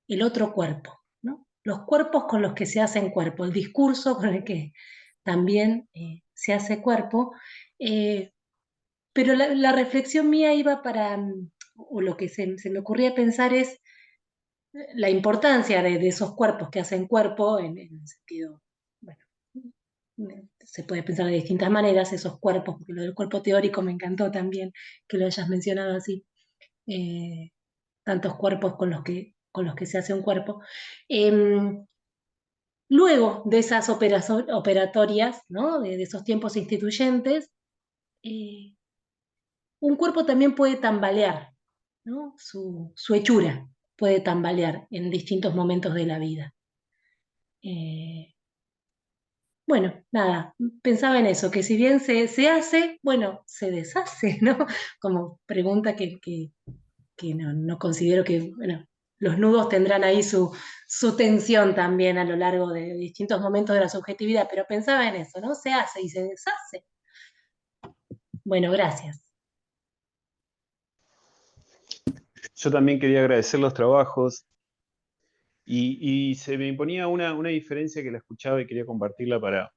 el otro cuerpo, ¿no? Los cuerpos con los que se hacen cuerpo, el discurso con el que también se hace cuerpo. Pero la reflexión mía iba o lo que se me ocurría pensar es la importancia de esos cuerpos que hacen cuerpo en el sentido, bueno, se puede pensar de distintas maneras, esos cuerpos, porque lo del cuerpo teórico me encantó también que lo hayas mencionado así, eh, tantos cuerpos con los que se hace un cuerpo. Em, Luego de esas operatorias, ¿no? De esos tiempos instituyentes, eh, un cuerpo también puede tambalear, ¿no? Su hechura puede tambalear en distintos momentos de la vida. bueno, nada, pensaba en eso, que si bien se hace, bueno, se deshace, ¿no? Como pregunta que no considero que, bueno, los nudos tendrán ahí su tensión también a lo largo de distintos momentos de la subjetividad, pero pensaba en eso, ¿no? Se hace y se deshace. Bueno, gracias. Yo también quería agradecer los trabajos y se me imponía una diferencia que la escuchaba y quería compartirla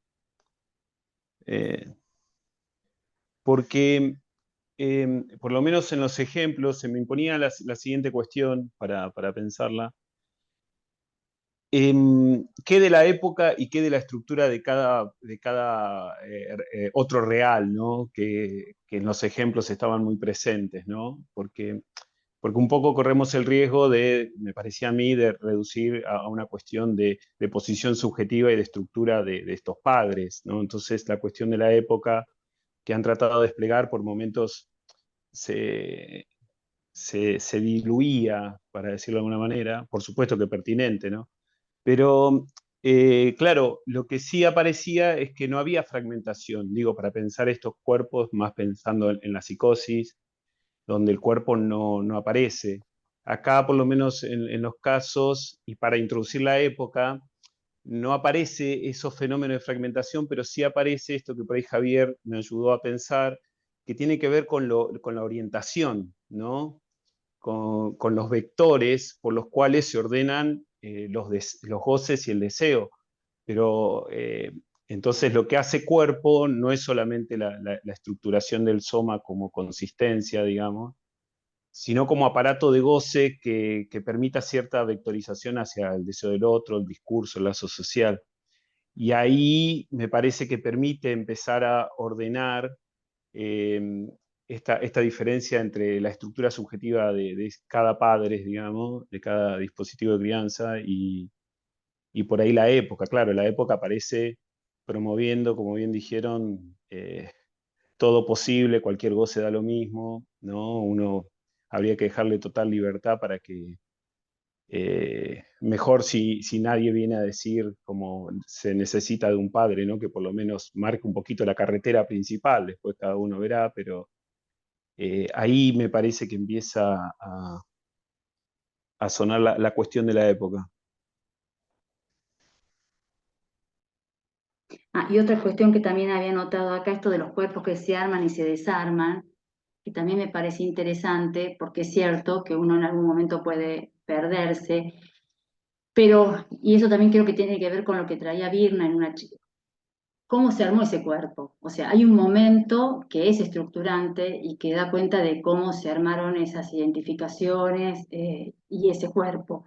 porque por lo menos en los ejemplos se me imponía la siguiente cuestión para pensarla. ¿Qué de la época y qué de la estructura de cada otro real, ¿no? Que en los ejemplos estaban muy presentes, ¿no? Porque un poco corremos el riesgo de, me parecía a mí, de reducir a una cuestión de posición subjetiva y de estructura de estos padres, ¿no? Entonces la cuestión de la época que han tratado de desplegar por momentos se diluía, para decirlo de alguna manera, por supuesto que pertinente, ¿no? Pero, claro, lo que sí aparecía es que no había fragmentación, digo, para pensar estos cuerpos, más pensando en la psicosis, donde el cuerpo no aparece. Acá, por lo menos en los casos, y para introducir la época, no aparece esos fenómenos de fragmentación, pero sí aparece esto que por ahí Javier me ayudó a pensar, que tiene que ver con la orientación, ¿no? Con los vectores por los cuales se ordenan los goces y el deseo. Pero entonces lo que hace cuerpo no es solamente la estructuración del soma como consistencia, digamos, sino como aparato de goce que permita cierta vectorización hacia el deseo del otro, el discurso, el lazo social. Y ahí me parece que permite empezar a ordenar eh, esta diferencia entre la estructura subjetiva de cada padre, digamos, de cada dispositivo de crianza y por ahí la época. Claro, la época aparece promoviendo, como bien dijeron, todo posible, cualquier goce da lo mismo, ¿no? Uno habría que dejarle total libertad para que mejor si nadie viene a decir como se necesita de un padre, ¿no? Que por lo menos marque un poquito la carretera principal, después cada uno verá, pero ahí me parece que empieza a sonar la cuestión de la época. Y otra cuestión que también había notado acá, esto de los cuerpos que se arman y se desarman, que también me parece interesante, porque es cierto que uno en algún momento puede perderse, pero, y eso también creo que tiene que ver con lo que traía Virna en una chica. ¿Cómo se armó ese cuerpo? O sea, hay un momento que es estructurante y que da cuenta de cómo se armaron esas identificaciones y ese cuerpo.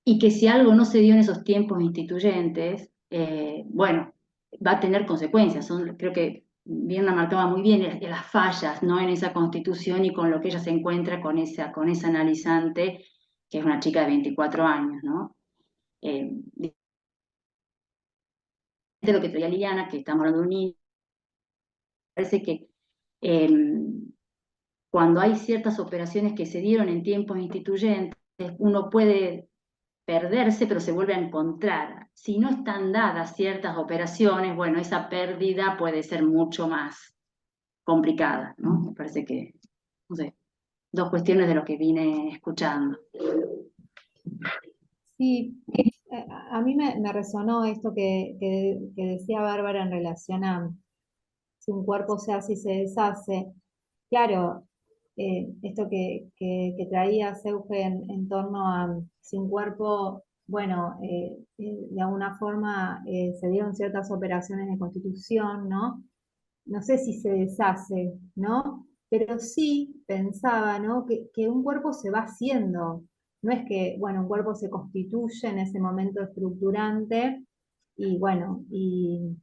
Y que si algo no se dio en esos tiempos instituyentes, bueno, va a tener consecuencias. Creo que Virna marcaba muy bien las fallas, ¿no? En esa constitución y con lo que ella se encuentra con esa analizante, que es una chica de 24 años, ¿no? De lo que traía Liliana, que estamos hablando de un niño, parece que cuando hay ciertas operaciones que se dieron en tiempos instituyentes, uno puede perderse, pero se vuelve a encontrar. Si no están dadas ciertas operaciones, bueno, esa pérdida puede ser mucho más complicada, ¿no? Me parece que, no sé, dos cuestiones de lo que vine escuchando. Sí, a mí me resonó esto que decía Bárbara en relación a si un cuerpo se hace y se deshace. Claro, esto que traía Seuge en torno a si un cuerpo, bueno, de alguna forma se dieron ciertas operaciones de constitución, ¿no? No sé si se deshace, ¿no? Pero sí pensaba, ¿no? Que un cuerpo se va haciendo. No es que, bueno, un cuerpo se constituye en ese momento estructurante y bueno, y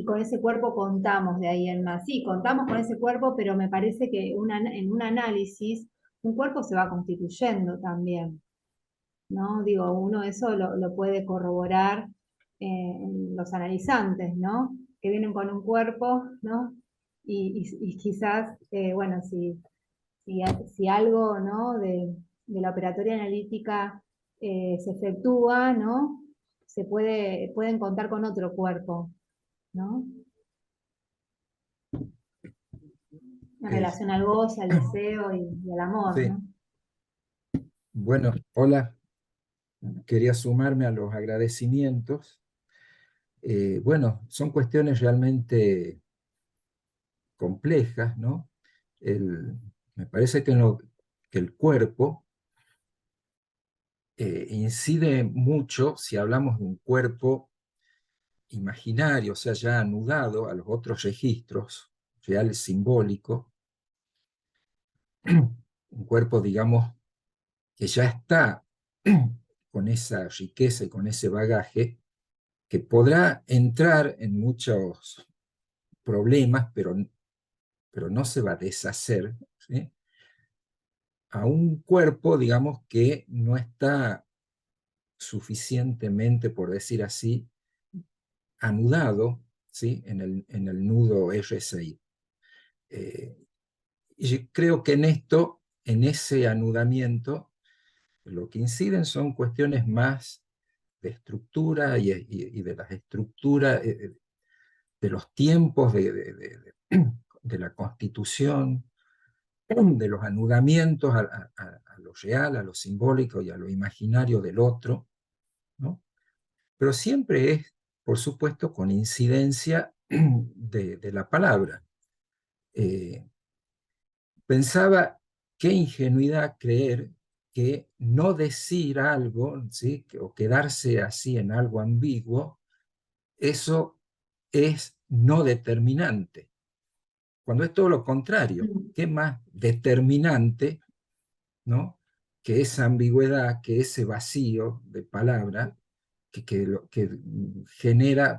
con ese cuerpo contamos de ahí en más. Sí, contamos con ese cuerpo, pero me parece que en un análisis un cuerpo se va constituyendo también, ¿no? Digo, uno eso lo puede corroborar en los analizantes, ¿no? Que vienen con un cuerpo, ¿no? Y quizás, bueno, si algo, ¿no? De la operatoria analítica se efectúa, ¿no? Pueden contar con otro cuerpo, ¿no? En relación al goce, al deseo y al amor, sí. ¿no? Bueno, hola. Quería sumarme a los agradecimientos. Bueno, son cuestiones realmente complejas, ¿no? Me parece que el cuerpo incide mucho, si hablamos de un cuerpo imaginario, o sea, ya anudado a los otros registros, real simbólico, un cuerpo, digamos, que ya está con esa riqueza y con ese bagaje, que podrá entrar en muchos problemas, pero no se va a deshacer, ¿sí? A un cuerpo, digamos, que no está suficientemente, por decir así, anudado, ¿sí? en el nudo RSI. Y creo que en ese anudamiento, lo que inciden son cuestiones más de estructura y de las estructuras, de los tiempos de la constitución, de los anudamientos a lo real, a lo simbólico y a lo imaginario del otro, ¿no? Pero siempre es, por supuesto, con incidencia de la palabra. Pensaba, qué ingenuidad creer que no decir algo, ¿sí? o quedarse así en algo ambiguo, eso es no determinante. Cuando es todo lo contrario, ¿qué más determinante, ¿no? que esa ambigüedad, que ese vacío de palabra que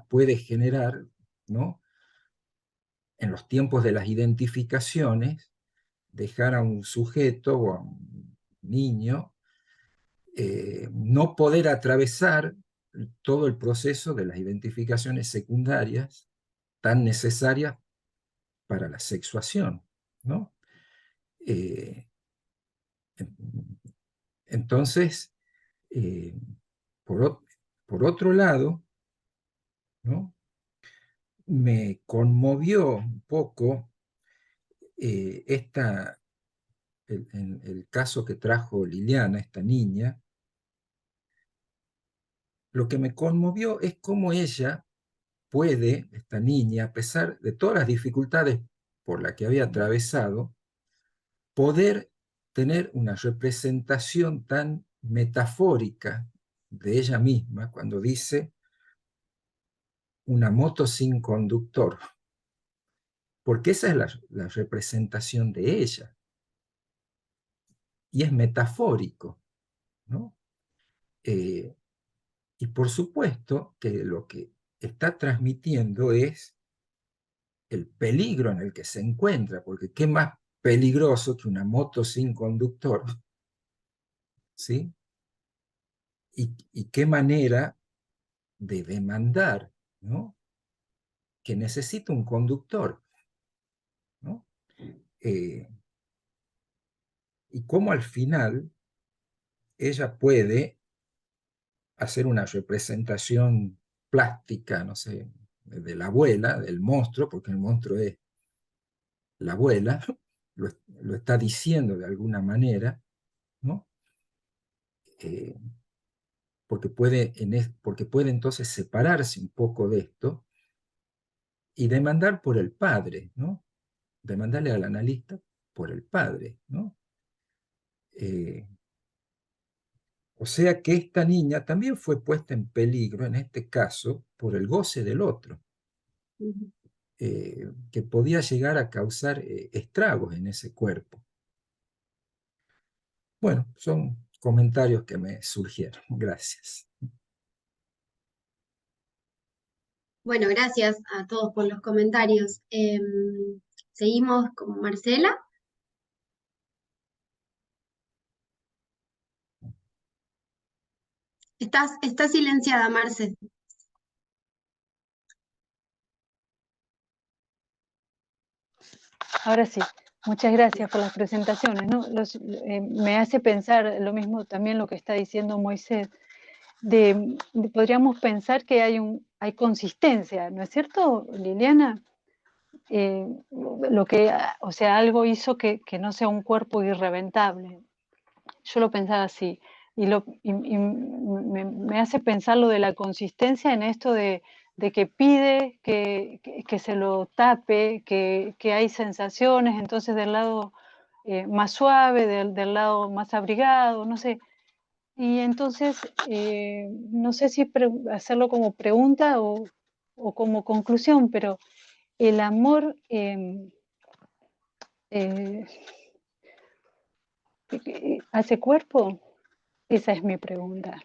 puede generar, ¿no? en los tiempos de las identificaciones, dejar a un sujeto o a un niño no poder atravesar todo el proceso de las identificaciones secundarias tan necesarias para la sexuación, ¿no? Entonces, eh, por otro lado, ¿no? me conmovió un poco el caso que trajo Liliana, esta niña. Lo que me conmovió es cómo ella puede, esta niña, a pesar de todas las dificultades por las que había atravesado, poder tener una representación tan metafórica de ella misma cuando dice una moto sin conductor, porque esa es la representación de ella, y es metafórico, ¿no? Y por supuesto que lo que está transmitiendo es el peligro en el que se encuentra, porque qué más peligroso que una moto sin conductor, ¿sí? Y qué manera de demandar, ¿no? que necesita un conductor, ¿no? Y cómo al final ella puede hacer una representación plástica, no sé, de la abuela, del monstruo, porque el monstruo es la abuela, lo está diciendo de alguna manera, ¿no? Porque puede entonces separarse un poco de esto y demandar por el padre, ¿no? Demandarle al analista por el padre, ¿no? O sea que esta niña también fue puesta en peligro, en este caso, por el goce del otro, que podía llegar a causar estragos en ese cuerpo. Bueno, son comentarios que me surgieron. Gracias. Bueno, gracias a todos por los comentarios. Seguimos con Marcela. Estás silenciada, Marce. Ahora sí, muchas gracias por las presentaciones, ¿no? Me hace pensar lo mismo también lo que está diciendo Moisés, podríamos pensar que hay hay consistencia, ¿no es cierto, Liliana? O sea, algo hizo que no sea un cuerpo irreventable. Yo lo pensaba así, y me hace pensar lo de la consistencia en esto de que pide que se lo tape, que hay sensaciones, entonces del lado más suave, del lado más abrigado, no sé. Y entonces, no sé si hacerlo como pregunta o como conclusión, pero el amor hace cuerpo. Esa es mi pregunta.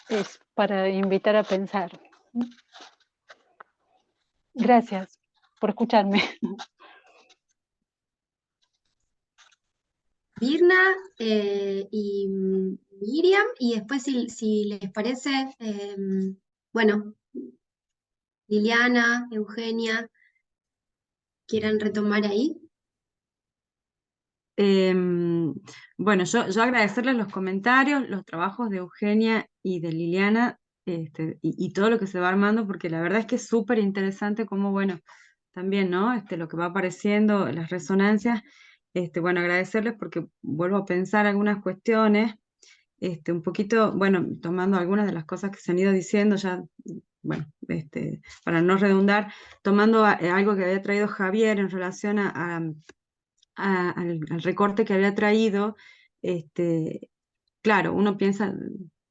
Es para invitar a pensar. Gracias por escucharme. Birna y Miriam, y después si les parece, bueno, Liliana, Eugenia, quieran retomar ahí. Bueno, yo agradecerles los comentarios, los trabajos de Eugenia y de Liliana, y todo lo que se va armando, porque la verdad es que es súper interesante cómo, bueno, también, ¿no? Lo que va apareciendo, las resonancias, bueno, agradecerles porque vuelvo a pensar algunas cuestiones, un poquito, bueno, tomando algunas de las cosas que se han ido diciendo ya, bueno, para no redundar, tomando algo que había traído Javier en relación al recorte que había traído, claro, uno piensa,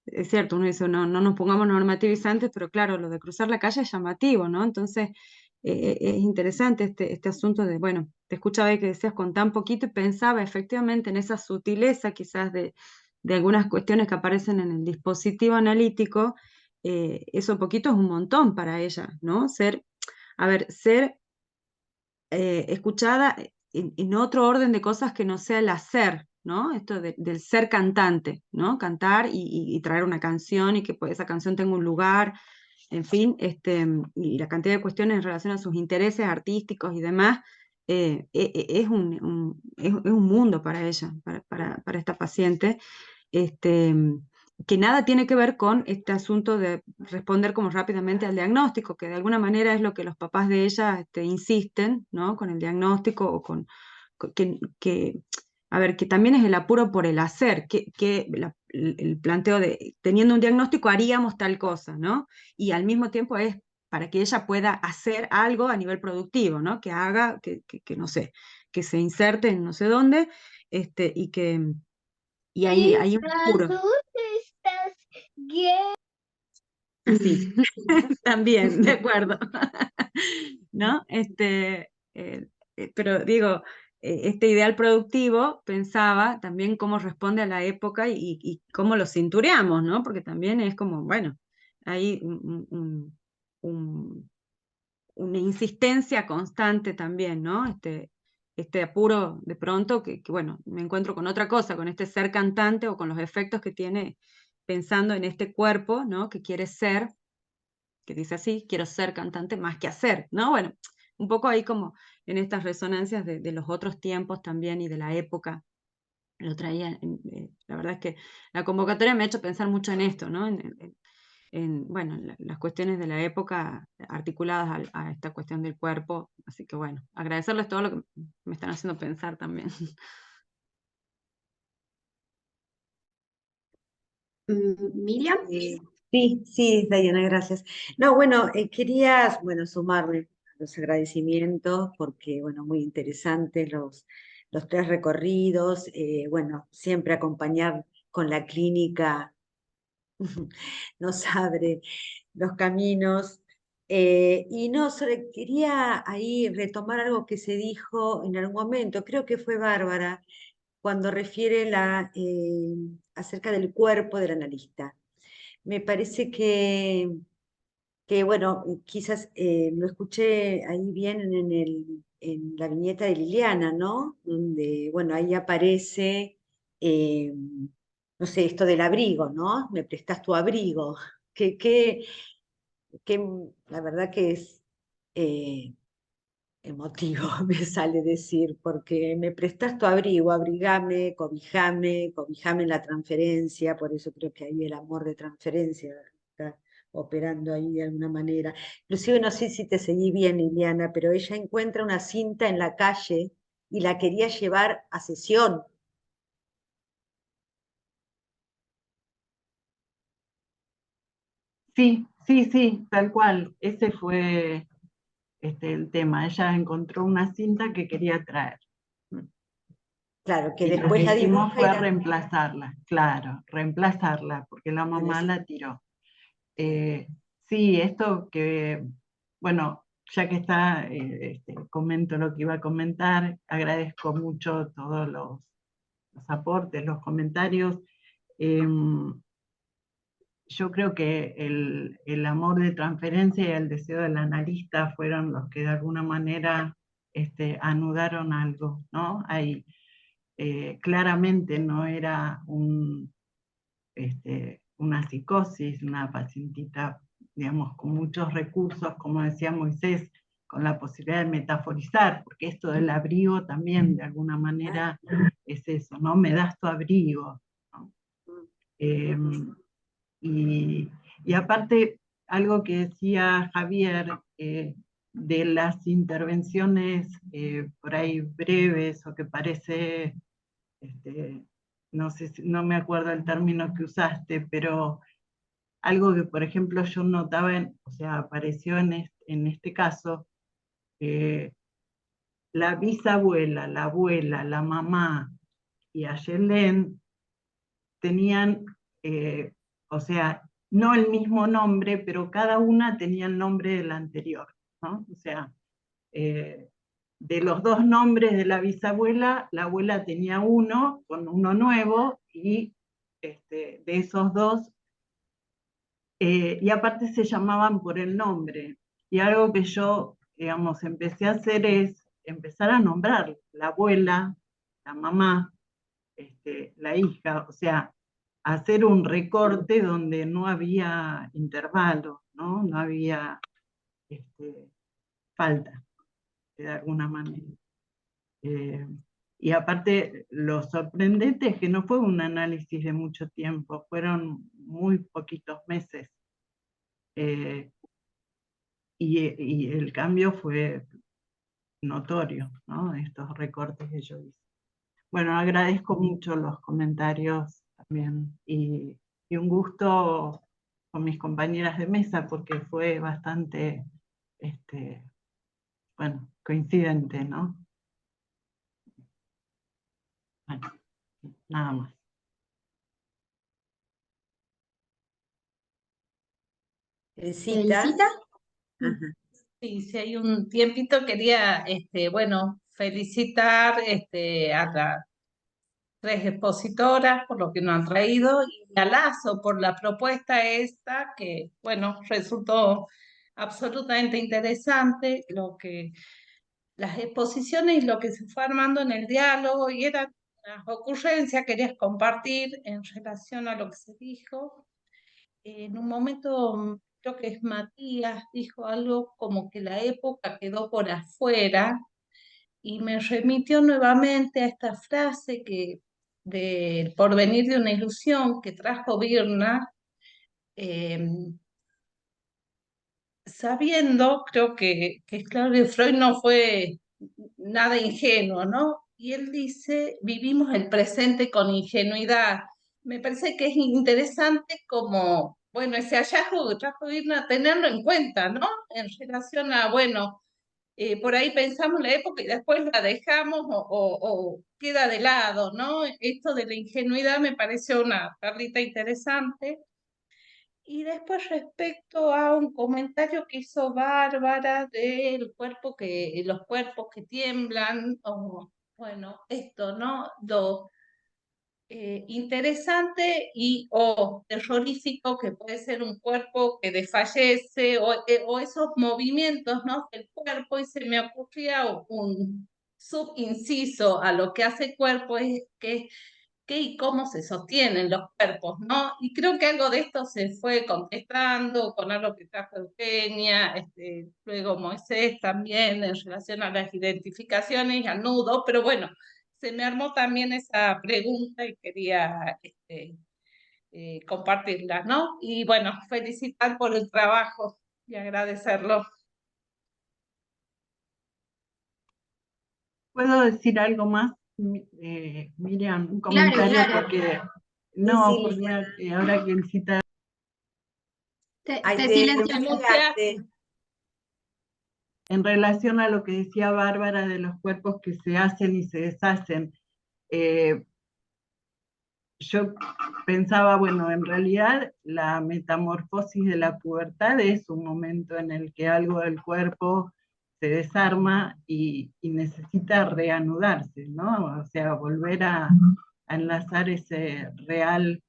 es cierto, uno dice, no nos pongamos normativizantes, pero claro, lo de cruzar la calle es llamativo, ¿no? Entonces, es interesante este asunto de, bueno, te escuchaba ahí que decías con tan poquito y pensaba efectivamente en esa sutileza quizás de algunas cuestiones que aparecen en el dispositivo analítico, eso poquito es un montón para ella, ¿no? Ser escuchada en otro orden de cosas que no sea el hacer, ¿no? Esto del ser cantante, ¿no? Cantar y traer una canción y que pues, esa canción tenga un lugar, en fin, y la cantidad de cuestiones en relación a sus intereses artísticos y demás, es un mundo para ella, para esta paciente. Que nada tiene que ver con este asunto de responder como rápidamente al diagnóstico, que de alguna manera es lo que los papás de ella insisten, ¿no? Con el diagnóstico o a ver, que también es el apuro por el hacer, el planteo de, teniendo un diagnóstico haríamos tal cosa, ¿no? Y al mismo tiempo es para que ella pueda hacer algo a nivel productivo, ¿no? Que haga, que no sé, que se inserte en no sé dónde, y hay un apuro. Así, también, de acuerdo. ¿No? Pero digo, este ideal productivo pensaba también cómo responde a la época y cómo lo cintureamos, ¿no? Porque también es como, bueno, hay una insistencia constante también, ¿no? Este apuro de pronto que, bueno, me encuentro con otra cosa, con este ser cantante o con los efectos que tiene pensando en este cuerpo, ¿no? Que quiere ser, que dice así, quiero ser cantante más que hacer, ¿no? Bueno, un poco ahí como en estas resonancias de los otros tiempos también y de la época, lo traía, la verdad es que la convocatoria me ha hecho pensar mucho en esto, ¿no? Bueno, las cuestiones de la época articuladas a esta cuestión del cuerpo, así que bueno, agradecerles todo lo que me están haciendo pensar también. Miriam. Sí, Dayana, gracias. No, bueno, quería, bueno, sumarme a los agradecimientos porque, bueno, muy interesantes los tres recorridos, bueno, siempre acompañar con la clínica nos abre los caminos. Y no, quería ahí retomar algo que se dijo en algún momento, creo que fue Bárbara, cuando refiere acerca del cuerpo del analista. Me parece bueno, quizás lo escuché ahí bien en la viñeta de Liliana, ¿no? Donde, bueno, ahí aparece, no sé, esto del abrigo, ¿no? Me prestas tu abrigo. Que la verdad que es emotivo, me sale decir, porque me prestas tu abrigo, cobijame en la transferencia, por eso creo que ahí el amor de transferencia está operando ahí de alguna manera. Inclusive no sé si te seguí bien, Liliana, pero ella encuentra una cinta en la calle y la quería llevar a sesión. Sí, sí, sí, tal cual. Ese fue el tema. Ella encontró una cinta que quería traer. Claro, que Y lo que después la hicimos dibuja y fue la... reemplazarla, claro, reemplazarla, porque la mamá la tiró. Sí, esto que, bueno, ya que está, comento lo que iba a comentar, agradezco mucho todos los aportes, los comentarios. Yo creo que el amor de transferencia y el deseo del analista fueron los que de alguna manera anudaron algo, ¿no? Ahí, claramente no era una psicosis, una pacientita, digamos, con muchos recursos, como decía Moisés, con la posibilidad de metaforizar, porque esto del abrigo también de alguna manera es eso, ¿no? Me das tu abrigo, ¿no? Y aparte, algo que decía Javier, de las intervenciones por ahí breves o que parece, no sé, no me acuerdo el término que usaste, pero algo que, por ejemplo, yo notaba, o sea, apareció en este caso, la bisabuela, la abuela, la mamá y Ayelén tenían, o sea, no el mismo nombre, pero cada una tenía el nombre de la anterior, ¿no? O sea, de los dos nombres de la bisabuela, la abuela tenía uno con uno nuevo, y de esos dos, y aparte se llamaban por el nombre. Y algo que yo, digamos, empecé a hacer es empezar a nombrar la abuela, la mamá, la hija, o sea, hacer un recorte donde no había intervalo, ¿no? No había falta, de alguna manera. Y aparte, lo sorprendente es que no fue un análisis de mucho tiempo, fueron muy poquitos meses. Y el cambio fue notorio, ¿no? Estos recortes que yo hice. Bueno, agradezco mucho los comentarios también, y un gusto con mis compañeras de mesa, porque fue bastante, bueno, coincidente, ¿no? Bueno, nada más. Teresita. Ajá. Sí, si hay un tiempito quería, bueno, felicitar a las tres expositoras por lo que nos han traído y a Lazo por la propuesta esta que, bueno, resultó absolutamente interesante las exposiciones y lo que se fue armando en el diálogo, y eran unas ocurrencias que querías compartir en relación a lo que se dijo. En un momento, creo que es Matías, dijo algo como que la época quedó por afuera, y me remitió nuevamente a esta frase del porvenir de una ilusión que trajo Birna, sabiendo, creo que Claudio Freud no fue nada ingenuo, ¿no? Y él dice, vivimos el presente con ingenuidad. Me parece que es interesante como, bueno, ese hallazgo que trajo Birna, tenerlo en cuenta, ¿no? En relación a, bueno, por ahí pensamos la época y después la dejamos o queda de lado, ¿no? Esto de la ingenuidad me pareció una perlita interesante. Y después respecto a un comentario que hizo Bárbara del cuerpo los cuerpos que tiemblan, o bueno, esto, ¿no? Lo interesante o terrorífico que puede ser un cuerpo que desfallece, o esos movimientos, ¿no? Del cuerpo, y se me ocurría un subinciso a lo que hace el cuerpo, es que qué y cómo se sostienen los cuerpos, ¿no? Y creo que algo de esto se fue contestando con algo que trajo Eugenia, luego Moisés también, en relación a las identificaciones y al nudo, pero bueno, se me armó también esa pregunta y quería compartirlas, ¿no? Y bueno, felicitar por el trabajo y agradecerlo. ¿Puedo decir algo más, Miriam? Un Claro, comentario claro. porque, Sí, no, sí, porque Liliana. ahora que cita, Ay, Te te silencio. muteaste. en relación a lo que decía Bárbara de los cuerpos que se hacen y se deshacen, yo pensaba, bueno, en realidad la metamorfosis de la pubertad es un momento en el que algo del cuerpo se desarma y necesita reanudarse, ¿no? O sea, volver a enlazar ese real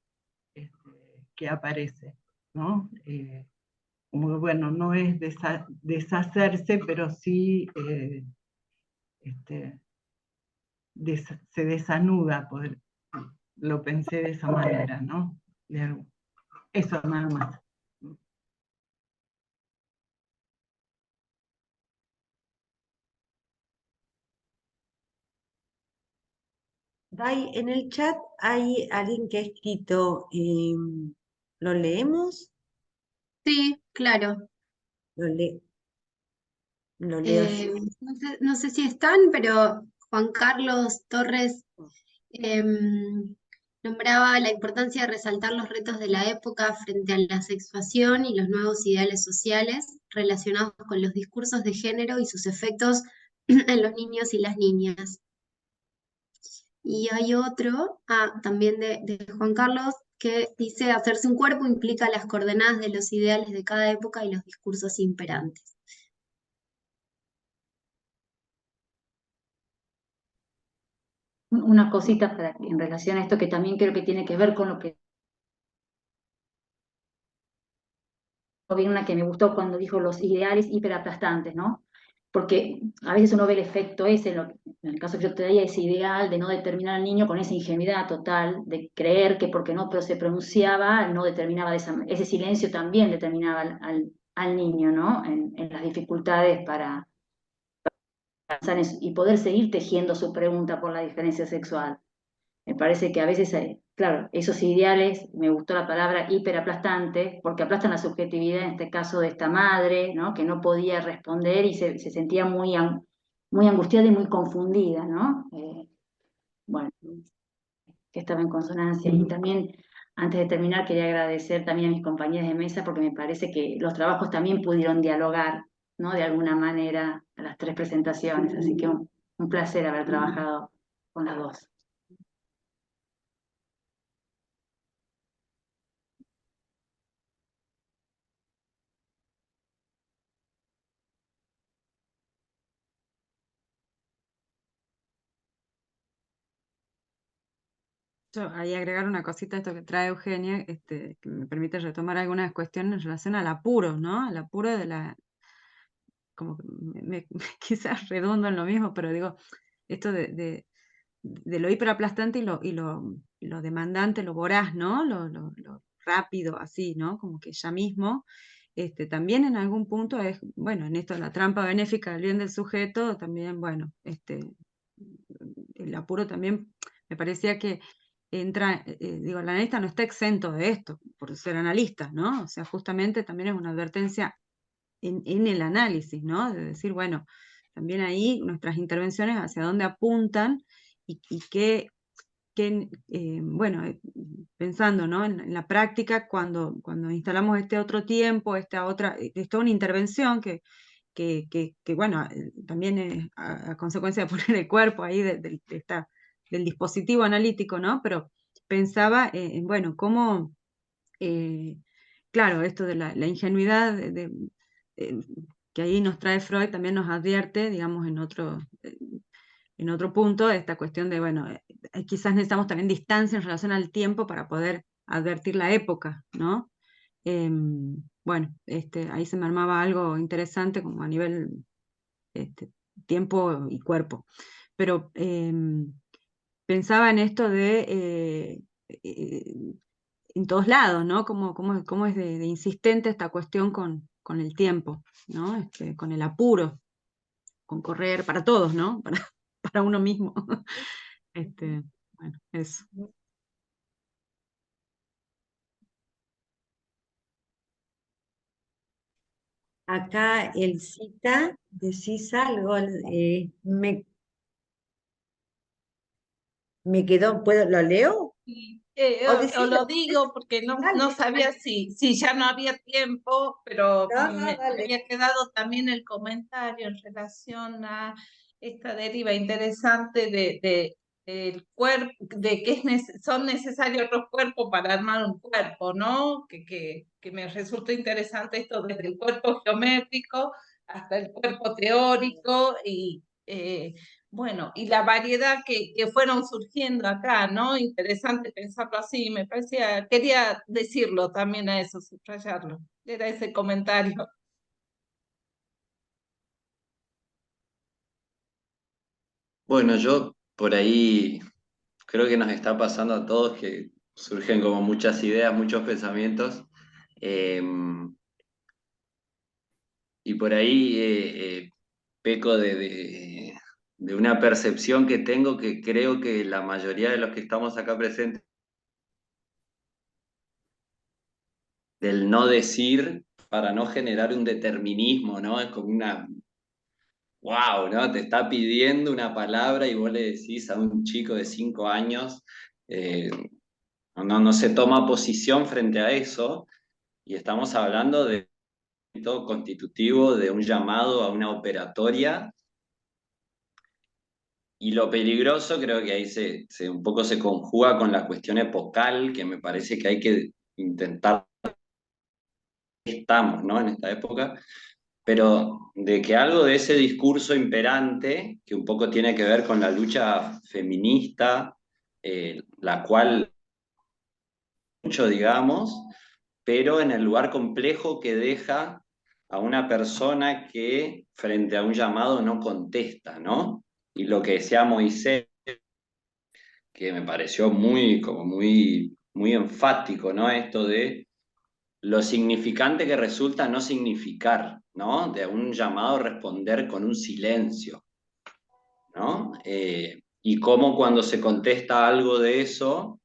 que aparece, ¿no? Como, bueno, no es deshacerse, pero sí se desanuda, lo pensé de esa manera, ¿no? Eso nada más. Dai, en el chat hay alguien que ha escrito, ¿lo leemos? Sí, claro. Lo leo yo. No sé si están, pero Juan Carlos Torres nombraba la importancia de resaltar los retos de la época frente a la sexuación y los nuevos ideales sociales relacionados con los discursos de género y sus efectos en los niños y las niñas. Y hay otro, también de Juan Carlos, que dice: hacerse un cuerpo implica las coordenadas de los ideales de cada época y los discursos imperantes. Una cosita en relación a esto que también creo que tiene que ver con lo que una que me gustó cuando dijo los ideales hiperaplastantes, ¿no? Porque a veces uno ve el efecto ese, en el caso que yo te traía, ese ideal de no determinar al niño con esa ingenuidad total, de creer que porque no pero se pronunciaba, no determinaba ese silencio también determinaba al niño, ¿no? En las dificultades para pensar y poder seguir tejiendo su pregunta por la diferencia sexual. Me parece que a veces, claro, esos ideales, me gustó la palabra hiperaplastante, porque aplastan la subjetividad, en este caso de esta madre, ¿no? Que no podía responder y se sentía muy angustiada y muy confundida, ¿no? Bueno, que estaba en consonancia. Y también, antes de terminar, quería agradecer también a mis compañeras de mesa, porque me parece que los trabajos también pudieron dialogar, ¿no? De alguna manera, a las tres presentaciones. Así que un placer haber trabajado con las dos. Yo ahí agregar una cosita a esto que trae Eugenia, que me permite retomar algunas cuestiones en relación al apuro, ¿no? Al apuro de como que quizás redondo en lo mismo, pero digo, esto de lo hiperaplastante y lo demandante, lo voraz, ¿no? Lo rápido, así, ¿no? Como que ya mismo, también en algún punto es, bueno, en esto de la trampa benéfica del bien del sujeto, también, bueno, el apuro también me parecía que entra, digo, el analista no está exento de esto, por ser analista, ¿no? O sea, justamente también es una advertencia en el análisis, ¿no? De decir, bueno, también ahí nuestras intervenciones hacia dónde apuntan y qué, bueno, pensando, ¿no? En la práctica, cuando instalamos este otro tiempo, esta una intervención que bueno, también es a consecuencia de poner el cuerpo ahí del dispositivo analítico, ¿no? Pero pensaba en, bueno, cómo, claro, esto de la ingenuidad que ahí nos trae Freud también nos advierte, digamos, en otro punto, esta cuestión de, bueno, quizás necesitamos también distancia en relación al tiempo para poder advertir la época, ¿no? Bueno, ahí se me armaba algo interesante como a nivel tiempo y cuerpo. Pero pensaba en esto de en todos lados, ¿no? Cómo es de insistente esta cuestión con el tiempo, ¿no? Con el apuro, con correr para todos, ¿no? Para uno mismo. Bueno, eso. acá el cita, decís algo, me quedó, ¿lo leo? O O decís lo digo porque no dale, sabía si ya no había tiempo, pero no, me dale. había quedado también el comentario en relación a esta deriva interesante del cuerpo, de que son necesarios otros cuerpos para armar un cuerpo, ¿no? Que me resultó interesante esto desde el cuerpo geométrico hasta el cuerpo teórico y bueno, y la variedad que fueron surgiendo acá, ¿no? Interesante pensarlo así, me parecía, quería decirlo también a eso, subrayarlo. Era ese comentario. Bueno, yo por ahí creo que nos está pasando a todos que surgen como muchas ideas, muchos pensamientos. eh, y por ahí peco de una percepción que tengo que creo que la mayoría de los que estamos acá presentes, del no decir para no generar un determinismo, ¿no? Es como una, wow, ¿no? Te está pidiendo una palabra y vos le decís a un chico de 5 años, no se toma posición frente a eso, y estamos hablando de todo constitutivo de un llamado a una operatoria. Y lo peligroso creo que ahí un poco se conjuga con la cuestión epocal, que me parece que hay que intentar, estamos, ¿no? En esta época, pero de que algo de ese discurso imperante, que un poco tiene que ver con la lucha feminista, la cual mucho, digamos, pero en el lugar complejo que deja a una persona que frente a un llamado no contesta, ¿no? Y lo que decía Moisés, que me pareció muy enfático, ¿no? Esto de lo significante que resulta no significar, ¿no? De un llamado a responder con un silencio, ¿no? Y cómo cuando se contesta algo de eso,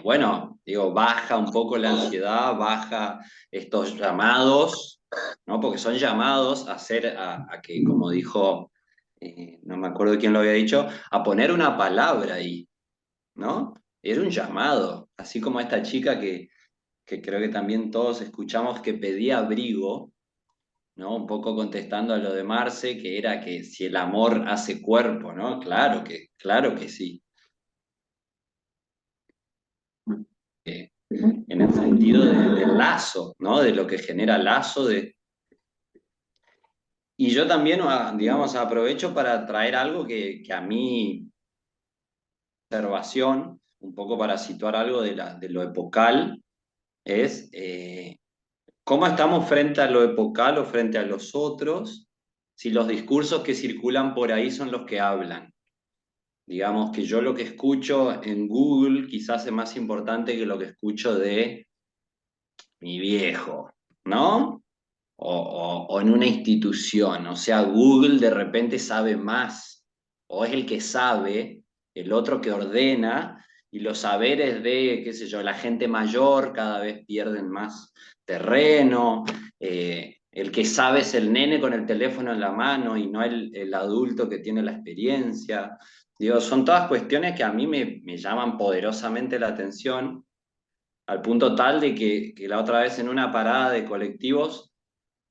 bueno, digo, baja un poco la ansiedad, baja estos llamados, ¿no? Porque son llamados a hacer, a que, como dijo, no me acuerdo quién lo había dicho, a poner una palabra ahí, ¿no? Era un llamado, así como esta chica que creo que también todos escuchamos que pedía abrigo, ¿no? Un poco contestando a lo de Marce, que era que si el amor hace cuerpo, ¿no? Claro que sí. En el sentido del lazo, ¿no? De lo que genera lazo. Y yo también, digamos, aprovecho para traer algo que a mí, observación, un poco para situar algo de lo epocal, es cómo estamos frente a lo epocal o frente a los otros, si los discursos que circulan por ahí son los que hablan. Digamos que yo lo que escucho en Google quizás es más importante que lo que escucho de mi viejo, ¿no? O en una institución. O sea, Google de repente sabe más, o es el que sabe, el otro que ordena, y los saberes de, qué sé yo, la gente mayor cada vez pierden más terreno. El que sabe es el nene con el teléfono en la mano y no el adulto que tiene la experiencia. Digo, son todas cuestiones que a mí me llaman poderosamente la atención, al punto tal de que la otra vez en una parada de colectivos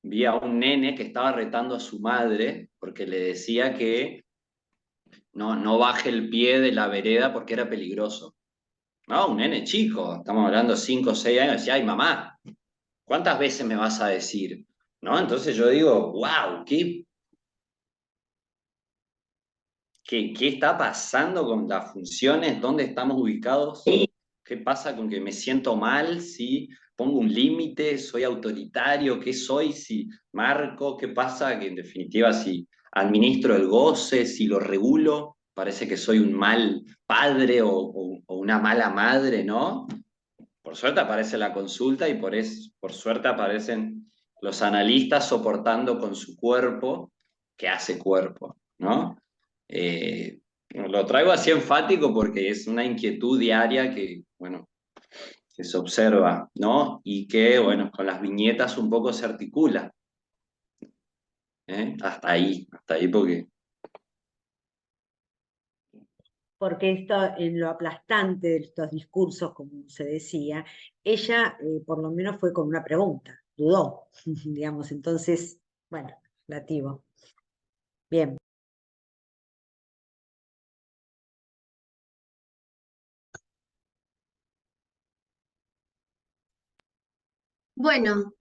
vi a un nene que estaba retando a su madre porque le decía que no baje el pie de la vereda porque era peligroso. No, un nene chico, estamos hablando 5 o 6 años, decía, ay mamá, ¿cuántas veces me vas a decir? ¿No? Entonces yo digo, wow, ¿qué está pasando con las funciones? ¿Dónde estamos ubicados? ¿Qué pasa con que me siento mal si pongo un límite? ¿Soy autoritario? ¿Qué soy si marco? ¿Qué pasa? Que en definitiva si administro el goce, si lo regulo, parece que soy un mal padre o una mala madre, ¿no? Por suerte aparece la consulta y por suerte aparecen los analistas soportando con su cuerpo que hace cuerpo, ¿no? Lo traigo así enfático porque es una inquietud diaria que, bueno, se observa, ¿no? Y que, bueno, con las viñetas un poco se articula. Hasta ahí porque esto, en lo aplastante de estos discursos, como se decía, ella por lo menos fue con una pregunta, dudó, digamos, entonces, bueno, relativo. Bien. Bueno,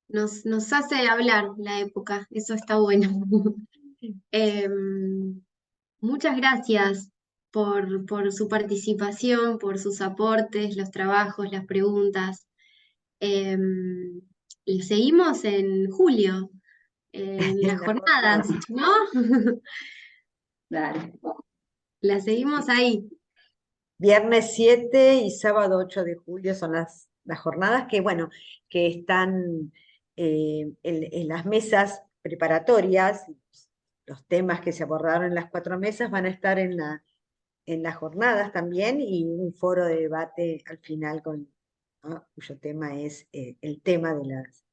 nos hace hablar la época, eso está bueno. Muchas gracias por su participación, por sus aportes, los trabajos, las preguntas. Y seguimos en julio, en las jornadas, ¿no? Dale. La seguimos ahí. Viernes 7 y sábado 8 de julio son las jornadas que, bueno, que están en las mesas preparatorias. Los temas que se abordaron en las 4 mesas van a estar en las jornadas también, y un foro de debate al final ¿no? Cuyo tema es el tema de las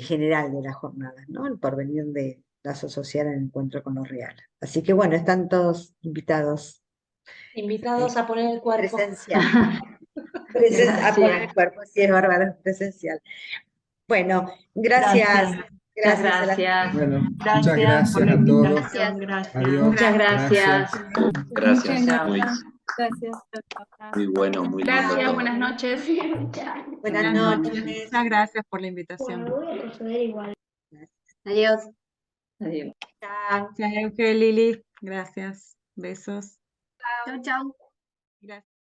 general de las jornadas, ¿no? El porvenir de lazo social en el encuentro con lo real. Así que bueno, están todos invitados. Invitados a poner el cuerpo. Presencial. A poner el cuerpo, sí, es bárbaro, presencial. Bueno, gracias. Muchas Gracias. gracias. Bueno, Gracias muchas gracias por la a todos. invitación, gracias. Adiós. Muchas gracias. Gracias, Chao. Gracias. muy bueno, muy lindo Gracias, todo. buenas noches. Buenas noches. Muchas gracias por la invitación. Adiós. Adiós. Chao. Gracias, Euge, Lili. Gracias. Besos. Chau, chau. Gracias.